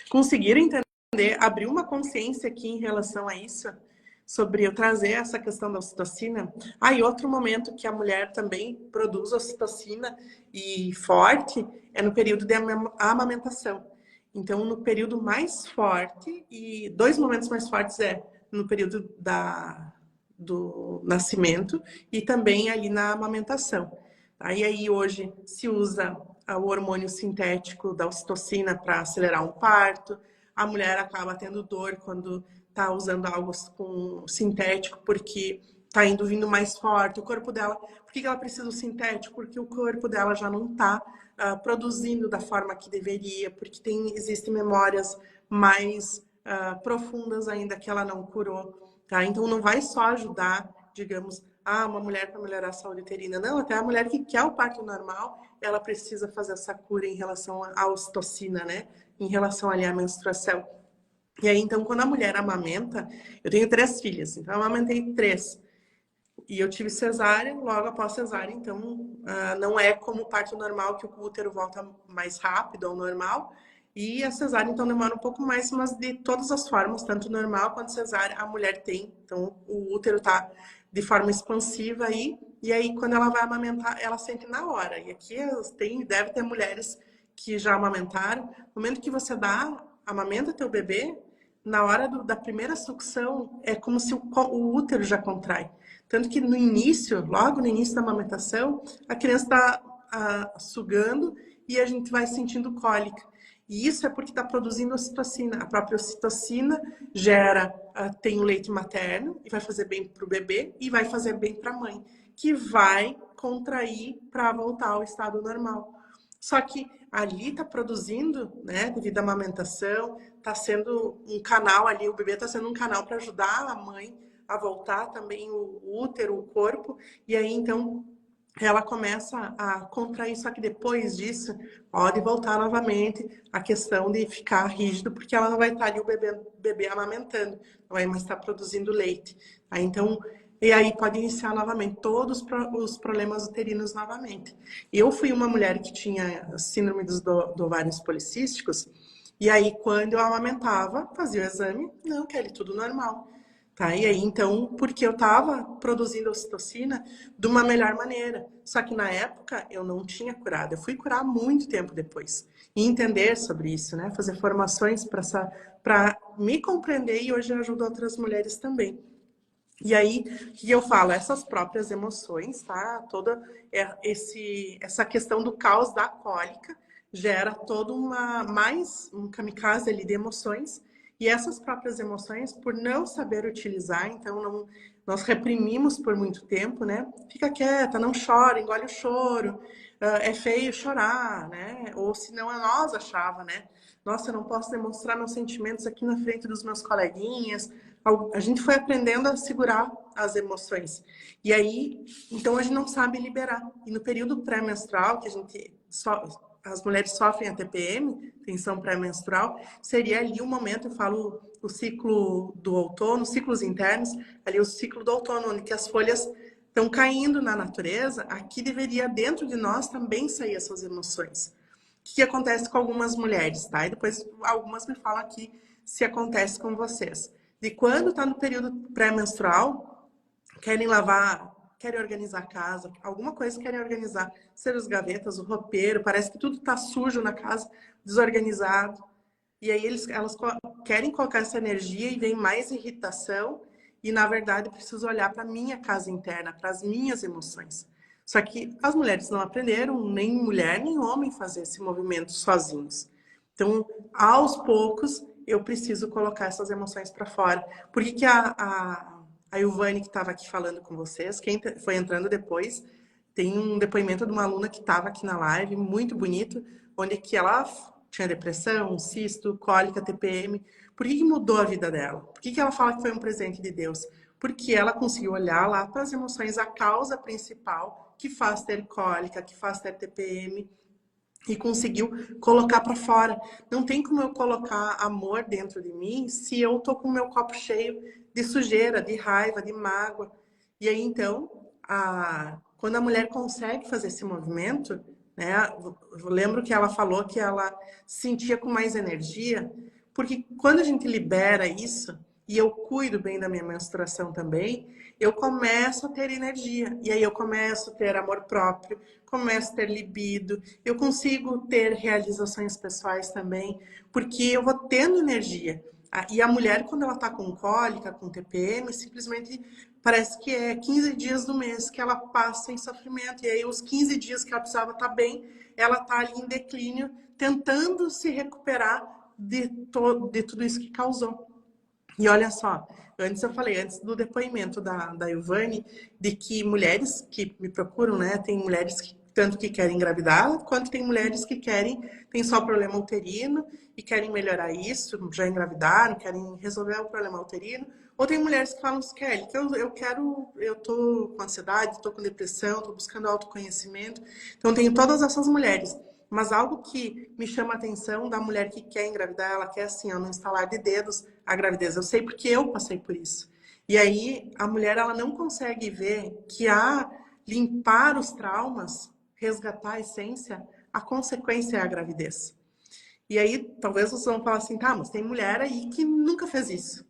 Conseguiram entender, abrir uma consciência aqui em relação a isso? Sobre eu trazer essa questão da ocitocina. E outro momento que a mulher também produz ocitocina e forte é no período de amamentação. Então, no período mais forte, e 2 momentos mais fortes no período do nascimento e também ali na amamentação. Aí hoje se usa o hormônio sintético da ocitocina para acelerar um parto. A mulher acaba tendo dor quando está usando algo com sintético, porque está vindo mais forte. O corpo dela... Por que ela precisa do sintético? Porque o corpo dela já não está produzindo da forma que deveria, porque existem memórias mais profundas ainda que ela não curou. Tá? Então, não vai só ajudar, digamos, uma mulher para melhorar a saúde uterina. Não, até a mulher que quer o parto normal, ela precisa fazer essa cura em relação à ocitocina, né? Em relação ali à menstruação. E aí, então, quando a mulher amamenta, eu tenho 3 filhas, então eu amamentei 3. E eu tive cesárea, logo após cesárea, então não é como o parto normal, que o útero volta mais rápido ao normal. E a cesárea, então, demora um pouco mais, mas de todas as formas, tanto normal quanto cesárea, a mulher tem. Então, o útero tá de forma expansiva aí, e aí, quando ela vai amamentar, ela sente na hora. E aqui deve ter mulheres que já amamentaram. No momento que você amamenta teu bebê, na hora da primeira sucção, é como se o útero já contrai. Tanto que no início, logo no início da amamentação, a criança está sugando e a gente vai sentindo cólica. E isso é porque está produzindo ocitocina. A própria ocitocina tem o leite materno e vai fazer bem para o bebê e vai fazer bem para a mãe, que vai contrair para voltar ao estado normal. Só que ali está produzindo, né, devido à amamentação, está sendo um canal ali, o bebê está sendo um canal para ajudar a mãe a voltar também o útero, o corpo, e aí então ela começa a contrair, só que depois disso pode voltar novamente a questão de ficar rígido, porque ela não vai estar ali bebê amamentando, não vai mais estar produzindo leite. Aí, então, e aí pode iniciar novamente todos os problemas uterinos novamente. Eu fui uma mulher que tinha síndrome dos ovários policísticos, e aí quando eu amamentava, fazia o exame, não, Kelly, tudo normal. Tá? E aí, então, porque eu estava produzindo ocitocina de uma melhor maneira. Só que na época eu não tinha curado. Eu fui curar muito tempo depois. E entender sobre isso, né? Fazer formações para me compreender e hoje eu ajudo outras mulheres também. E aí, o que eu falo? Essas próprias emoções, tá? Toda essa questão do caos da cólica gera toda um kamikaze ali de emoções. E essas próprias emoções, por não saber utilizar, então nós reprimimos por muito tempo, né? Fica quieta, não chora, engole o choro, é feio chorar, né? Ou se não, nós achava, né? Nossa, eu não posso demonstrar meus sentimentos aqui na frente dos meus coleguinhas. A gente foi aprendendo a segurar as emoções. E aí, então a gente não sabe liberar. E no período pré-menstrual, que as mulheres sofrem a TPM, tensão pré-menstrual, seria ali o momento, eu falo o ciclo do outono, ciclos internos, ali o ciclo do outono, onde que as folhas estão caindo na natureza, aqui deveria dentro de nós também sair essas emoções. O que acontece com algumas mulheres, tá? E depois algumas me falam aqui se acontece com vocês. De quando está no período pré-menstrual, querem lavar, querem organizar a casa, alguma coisa querem organizar, ser os gavetas, o roupeiro, parece que tudo está sujo na casa, desorganizado. E aí elas querem colocar essa energia e vem mais irritação e, na verdade, eu preciso olhar para a minha casa interna, para as minhas emoções. Só que as mulheres não aprenderam, nem mulher nem homem, fazer esse movimento sozinhos. Então, aos poucos, eu preciso colocar essas emoções para fora. Por que a Ilvane, que estava aqui falando com vocês, quem foi entrando depois, tem um depoimento de uma aluna que estava aqui na live, muito bonito, onde que ela tinha depressão, cisto, cólica, TPM. Por que mudou a vida dela? Por que ela fala que foi um presente de Deus? Porque ela conseguiu olhar lá para as emoções, a causa principal que faz ter cólica, que faz ter TPM, e conseguiu colocar para fora. Não tem como eu colocar amor dentro de mim se eu tô com o meu copo cheio de sujeira, de raiva, de mágoa. E aí então, quando a mulher consegue fazer esse movimento, né? Eu lembro que ela falou que ela se sentia com mais energia, porque quando a gente libera isso, e eu cuido bem da minha menstruação também, eu começo a ter energia. E aí eu começo a ter amor próprio, começo a ter libido, eu consigo ter realizações pessoais também, porque eu vou tendo energia. E a mulher, quando ela tá com cólica, com TPM, simplesmente parece que é 15 dias do mês que ela passa em sofrimento. E aí, os 15 dias que ela precisava estar bem, ela tá ali em declínio, tentando se recuperar de tudo isso que causou. E olha só, antes eu falei, antes do depoimento da Ilvane, de que mulheres que me procuram, né, tem mulheres que tanto que querem engravidar, quanto tem mulheres que tem só problema uterino e querem melhorar isso, já engravidaram, querem resolver o problema uterino. Ou tem mulheres que falam, Kelly, que eu tô com ansiedade, tô com depressão, tô buscando autoconhecimento. Então, tenho todas essas mulheres. Mas algo que me chama a atenção da mulher que quer engravidar, ela quer assim, ó, no instalar de dedos a gravidez. Eu sei porque eu passei por isso. E aí a mulher ela não consegue ver que a limpar os traumas, resgatar a essência, a consequência é a gravidez. E aí talvez vocês vão falar assim, tá, mas tem mulher aí que nunca fez isso.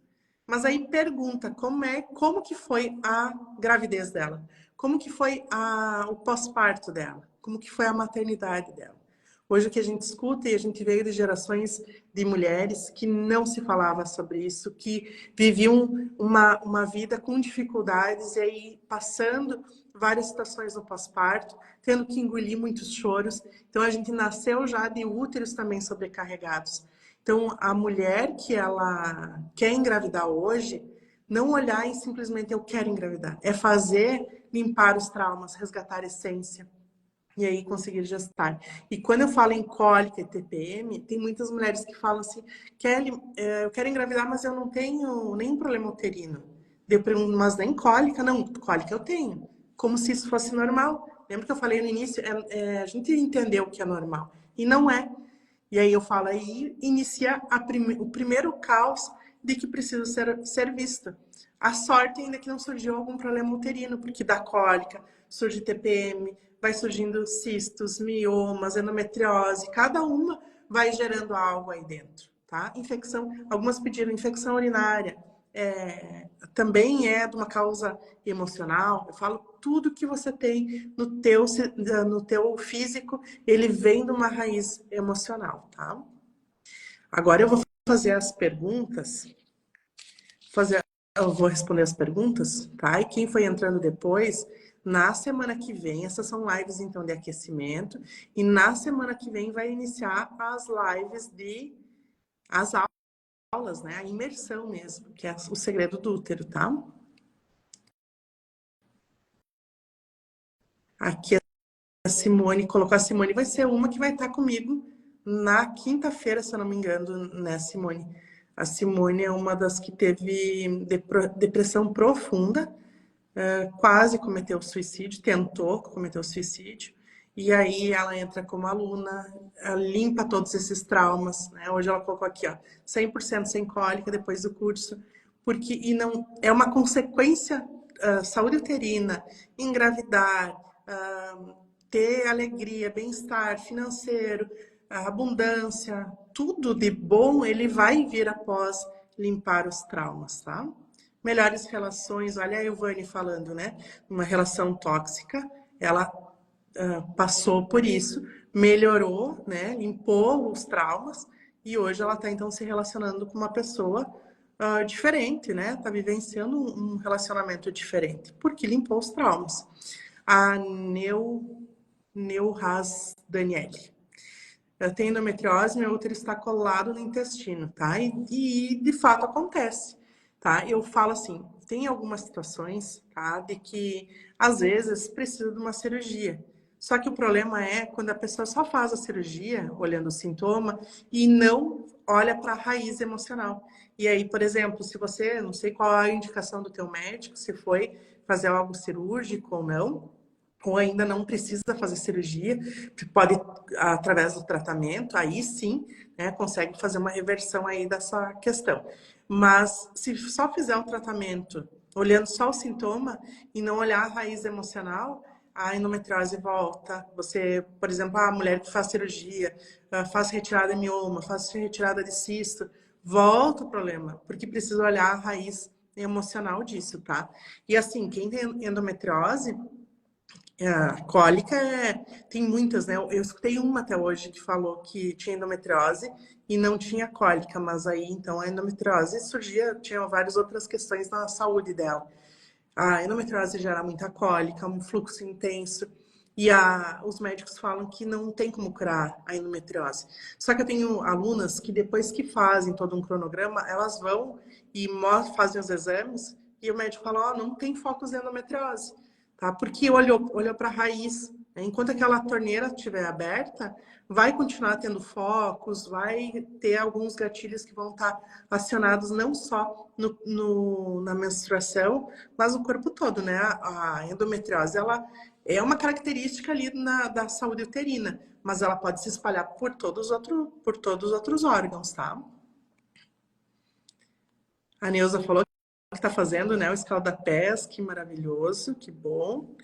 Mas aí pergunta como que foi a gravidez dela? Como que foi o pós-parto dela? Como que foi a maternidade dela? Hoje o que a gente escuta e a gente veio de gerações de mulheres que não se falava sobre isso, que viviam uma vida com dificuldades e aí passando várias situações no pós-parto, tendo que engolir muitos choros. Então a gente nasceu já de úteros também sobrecarregados. Então, a mulher que ela quer engravidar hoje, não olhar e simplesmente eu quero engravidar. É fazer, limpar os traumas, resgatar a essência e aí conseguir gestar. E quando eu falo em cólica e TPM, tem muitas mulheres que falam assim, Kelly, eu quero engravidar, mas eu não tenho nenhum problema uterino. Eu pergunto, mas nem cólica? Não, cólica eu tenho. Como se isso fosse normal. Lembra que eu falei no início? A gente entendeu o que é normal. E não é. E aí eu falo, aí inicia o primeiro caos de que precisa ser visto. A sorte ainda que não surgiu algum problema uterino, porque da cólica surge TPM, vai surgindo cistos, miomas, endometriose, cada uma vai gerando algo aí dentro, tá? Infecção, algumas pediram infecção urinária, também é de uma causa emocional. Eu falo tudo que você tem no teu físico, ele vem de uma raiz emocional, tá? Agora eu vou fazer as perguntas, eu vou responder as perguntas, tá? E quem foi entrando depois, na semana que vem, essas são lives então de aquecimento, e na semana que vem vai iniciar as lives as aulas, né? A imersão mesmo, que é o segredo do útero, tá? Aqui a Simone colocou, a Simone vai ser uma que vai estar comigo na quinta-feira, se eu não me engano, né, Simone? A Simone é uma das que teve depressão profunda, quase cometeu suicídio, tentou cometer o suicídio, e aí ela entra como aluna, limpa todos esses traumas, né? Hoje ela colocou aqui, ó, 100% sem cólica depois do curso, porque e não é uma consequência, saúde uterina, engravidar, ter alegria, bem-estar financeiro, abundância, tudo de bom ele vai vir após limpar os traumas, tá? Melhores relações, olha a Elvane falando, né? Uma relação tóxica, ela passou por isso, melhorou, né? Limpou os traumas e hoje ela está então se relacionando com uma pessoa diferente, né? Está vivenciando um relacionamento diferente, porque limpou os traumas. A Neuhas Daniele. Eu tenho endometriose, meu útero está colado no intestino, tá? E de fato acontece, tá? Eu falo assim, tem algumas situações, tá? De que às vezes precisa de uma cirurgia. Só que o problema é quando a pessoa só faz a cirurgia, olhando o sintoma, e não olha para a raiz emocional. E aí, por exemplo, se você, não sei qual a indicação do teu médico, se foi fazer algo cirúrgico ou não, ou ainda não precisa fazer cirurgia, pode, através do tratamento, aí sim, né, consegue fazer uma reversão aí dessa questão. Mas se só fizer o tratamento olhando só o sintoma e não olhar a raiz emocional, a endometriose volta. Você, por exemplo, a mulher que faz cirurgia, faz retirada de mioma, faz retirada de cisto, volta o problema, porque precisa olhar a raiz emocional disso, tá? E assim, quem tem endometriose, a cólica tem muitas, né? Eu escutei uma até hoje que falou que tinha endometriose e não tinha cólica, mas aí então a endometriose surgia, tinha várias outras questões na saúde dela. A endometriose gera muita cólica, um fluxo intenso, e os médicos falam que não tem como curar a endometriose. Só que eu tenho alunas que depois que fazem todo um cronograma, elas vão e fazem os exames e o médico fala, ó, não tem focos de endometriose, tá? Porque olhou para a raiz, né? Enquanto aquela torneira estiver aberta, vai continuar tendo focos, vai ter alguns gatilhos que vão estar acionados não só na menstruação, mas o corpo todo, né? A endometriose, ela é uma característica ali da saúde uterina, mas ela pode se espalhar por todos os outros órgãos, tá? A Neuza falou que está fazendo, né, o escalda-pés, que maravilhoso, que bom.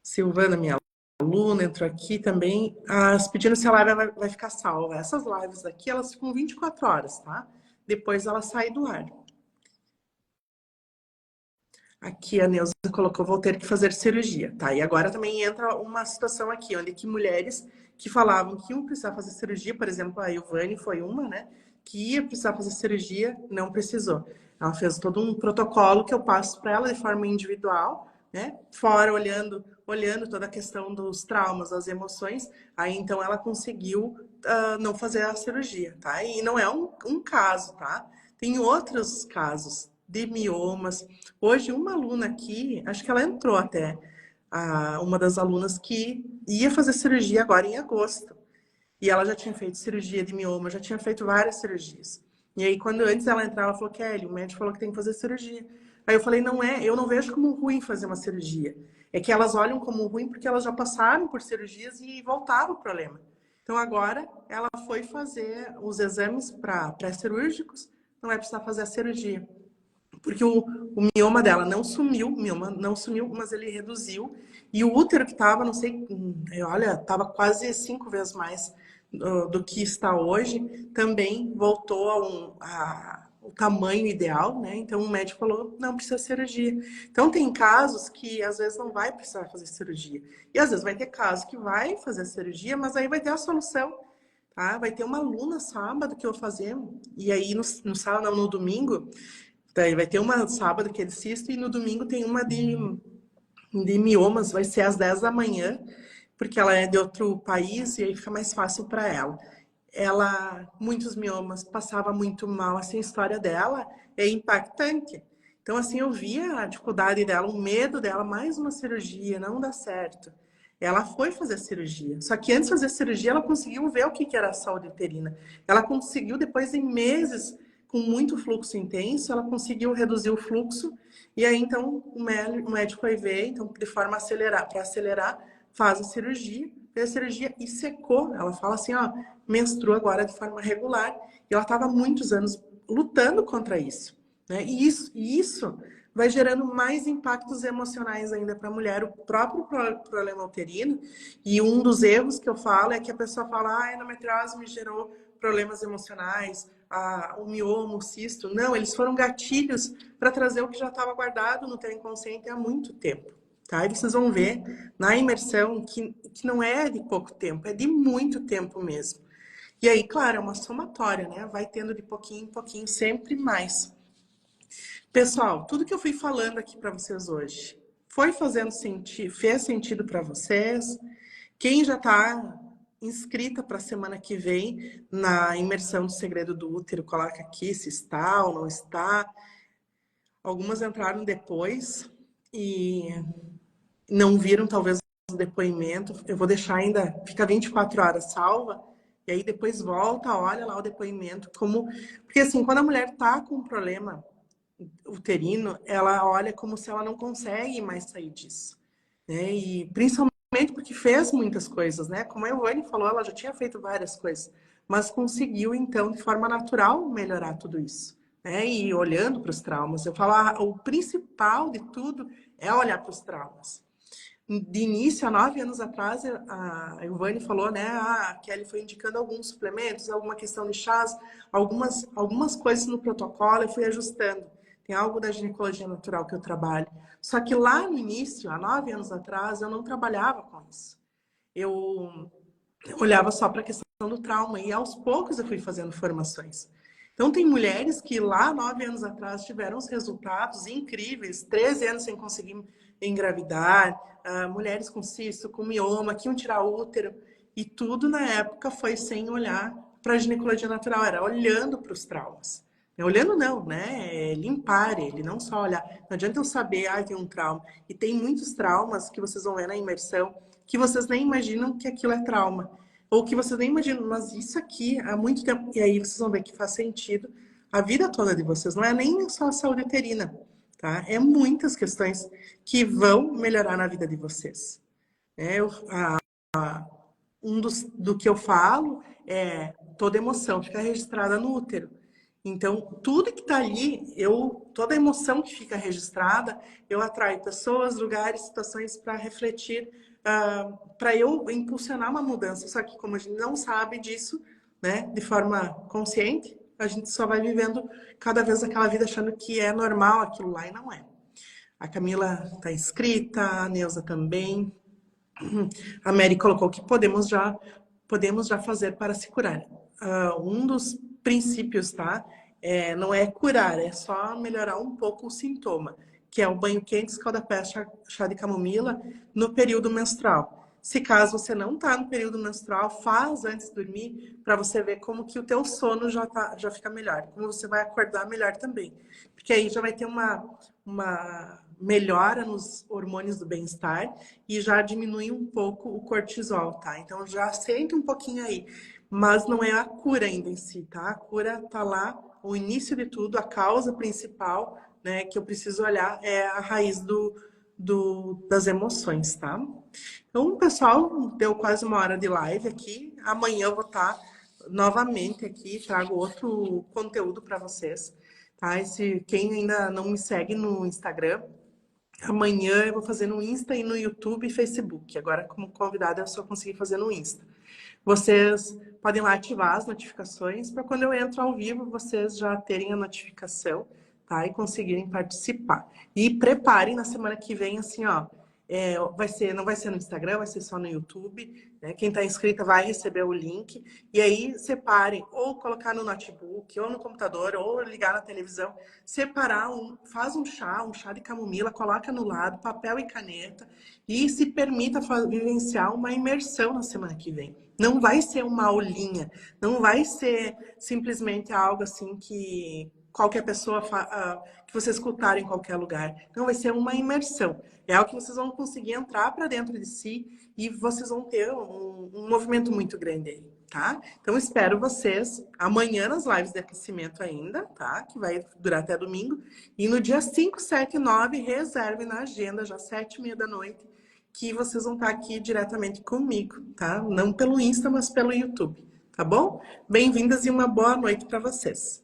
Silvana, minha aluna, entrou aqui também, pedindo se a live vai ficar salva. Essas lives aqui, elas ficam 24 horas, tá? Depois ela sai do ar. Aqui a Neuza colocou, vou ter que fazer cirurgia, tá? E agora também entra uma situação aqui, onde que mulheres que falavam que iam precisar fazer cirurgia, por exemplo, a Ilvane foi uma, né? Que ia precisar fazer cirurgia, não precisou. Ela fez todo um protocolo que eu passo para ela de forma individual, né? Fora olhando toda a questão dos traumas, das emoções, aí então ela conseguiu não fazer a cirurgia, tá? E não é um caso, tá? Tem outros casos de miomas. Hoje, uma aluna aqui, acho que ela entrou até, uma das alunas que ia fazer cirurgia agora em agosto. E ela já tinha feito cirurgia de mioma, já tinha feito várias cirurgias. E aí, quando antes ela entrar, ela falou, Kelly, o médico falou que tem que fazer cirurgia. Aí eu falei, não é, eu não vejo como ruim fazer uma cirurgia. É que elas olham como ruim porque elas já passaram por cirurgias e voltaram o problema. Então agora ela foi fazer os exames pré-cirúrgicos, não vai precisar fazer a cirurgia. Porque o mioma dela não sumiu, o mioma não sumiu, mas ele reduziu. E o útero que estava, não sei, olha, estava quase 5 vezes mais do que está hoje, também voltou o tamanho ideal, né? Então o médico falou, não precisa de cirurgia. Então tem casos que às vezes não vai precisar fazer cirurgia. E às vezes vai ter casos que vai fazer cirurgia, mas aí vai ter a solução. Tá? Vai ter uma aluna sábado que eu vou fazer, e aí no sábado, não, no domingo, daí vai ter uma sábado que é de cisto e no domingo tem uma de miomas, vai ser às 10 da manhã, porque ela é de outro país e aí fica mais fácil para ela. Ela, muitos miomas, passava muito mal, assim, a história dela é impactante. Então, assim, eu via a dificuldade dela, o medo dela, mais uma cirurgia, não dá certo. Ela foi fazer cirurgia. Só que antes de fazer cirurgia, ela conseguiu ver o que era a saúde uterina. Ela conseguiu, depois de meses com muito fluxo intenso, ela conseguiu reduzir o fluxo. E aí, então, o médico vai ver, então, de forma para acelerar, faz a cirurgia, fez a cirurgia e secou. Ela fala assim, ó, menstrua agora de forma regular. E ela estava há muitos anos lutando contra isso, né? E isso vai gerando mais impactos emocionais ainda para a mulher, o próprio problema uterino. E um dos erros que eu falo é que a pessoa fala, a endometriose me gerou problemas emocionais, o mioma, o cisto. Não, eles foram gatilhos para trazer o que já estava guardado no teu inconsciente há muito tempo. Tá? E vocês vão ver na imersão que não é de pouco tempo, é de muito tempo mesmo. E aí, claro, é uma somatória, né? Vai tendo de pouquinho em pouquinho, sempre mais. Pessoal, tudo que eu fui falando aqui para vocês hoje foi fazendo sentido, fez sentido para vocês? Quem já está inscrita para a semana que vem na imersão do segredo do útero, coloca aqui se está ou não está. Algumas entraram depois e não viram talvez o depoimento. Eu vou deixar ainda, fica 24 horas salva, e aí depois volta, olha lá o depoimento, como. Porque assim, quando a mulher tá com um problema uterino, ela olha como se ela não consegue mais sair disso, né? E principalmente porque fez muitas coisas, né? Como a Evane falou, ela já tinha feito várias coisas, mas conseguiu, então, de forma natural, melhorar tudo isso, né? E olhando para os traumas. Eu falo, o principal de tudo é olhar para os traumas. De início, há 9 anos atrás, a Ivane falou, né? A Kelly foi indicando alguns suplementos, alguma questão de chás, algumas coisas no protocolo, eu fui ajustando. Tem algo da ginecologia natural que eu trabalho. Só que lá no início, há 9 anos atrás, eu não trabalhava com isso. Eu olhava só para a questão do trauma e aos poucos eu fui fazendo formações. Então, tem mulheres que lá, 9 anos atrás, tiveram os resultados incríveis, 13 anos sem conseguir engravidar, mulheres com cisto, com mioma, que iam tirar útero, e tudo na época foi sem olhar para a ginecologia natural, era olhando para os traumas. Olhando não, né? É limpar ele, não só olhar. Não adianta eu saber, tem um trauma. E tem muitos traumas que vocês vão ver na imersão, que vocês nem imaginam que aquilo é trauma. Ou que vocês nem imaginam, mas isso aqui há muito tempo. E aí vocês vão ver que faz sentido a vida toda de vocês. Não é nem só a saúde uterina, tá? É muitas questões que vão melhorar na vida de vocês. né? Do que eu falo é toda emoção fica registrada no útero. Então, tudo que está ali, toda emoção que fica registrada, eu atraio pessoas, lugares, situações para refletir, para eu impulsionar uma mudança. Só que como a gente não sabe disso, né, de forma consciente, a gente só vai vivendo cada vez aquela vida achando que é normal aquilo lá e não é. A Camila está inscrita, a Neuza também. A Mary colocou que podemos já fazer para se curar. Um dos princípios, tá? Não é curar, é só melhorar um pouco o sintoma, que é o banho quente, escalda-pé, chá de camomila no período menstrual. Se caso você não está no período menstrual, faz antes de dormir para você ver como que o teu sono já fica melhor, como você vai acordar melhor também. Porque aí já vai ter uma melhora nos hormônios do bem-estar e já diminui um pouco o cortisol, tá? Então já sente um pouquinho aí, mas não é a cura ainda em si, tá? A cura tá lá, o início de tudo, a causa principal, né, que eu preciso olhar é a raiz das emoções, tá? Então, pessoal, deu quase uma hora de live aqui. Amanhã eu vou estar novamente aqui, trago outro conteúdo para vocês, tá? Quem ainda não me segue no Instagram, amanhã eu vou fazer no Insta e no YouTube e Facebook. Agora, como convidada, eu só consegui fazer no Insta. Vocês podem lá ativar as notificações para quando eu entro ao vivo, vocês já terem a notificação, tá? E conseguirem participar. E preparem na semana que vem, assim, ó. Não vai ser no Instagram, vai ser só no YouTube. Né? Quem está inscrita vai receber o link. E aí, separem, ou colocar no notebook, ou no computador, ou ligar na televisão. Faz um chá de camomila, coloca no lado, papel e caneta, e se permita vivenciar uma imersão na semana que vem. Não vai ser uma aulinha, não vai ser simplesmente algo assim que qualquer pessoa que você escutar em qualquer lugar. Não, vai ser uma imersão. É algo que vocês vão conseguir entrar para dentro de si e vocês vão ter um movimento muito grande aí, tá? Então, espero vocês amanhã nas lives de aquecimento ainda, tá? Que vai durar até domingo. E no dia 5, 7 e 9, reserve na agenda, já 7h30 da noite, que vocês vão estar aqui diretamente comigo, tá? Não pelo Insta, mas pelo YouTube, tá bom? Bem-vindas e uma boa noite para vocês.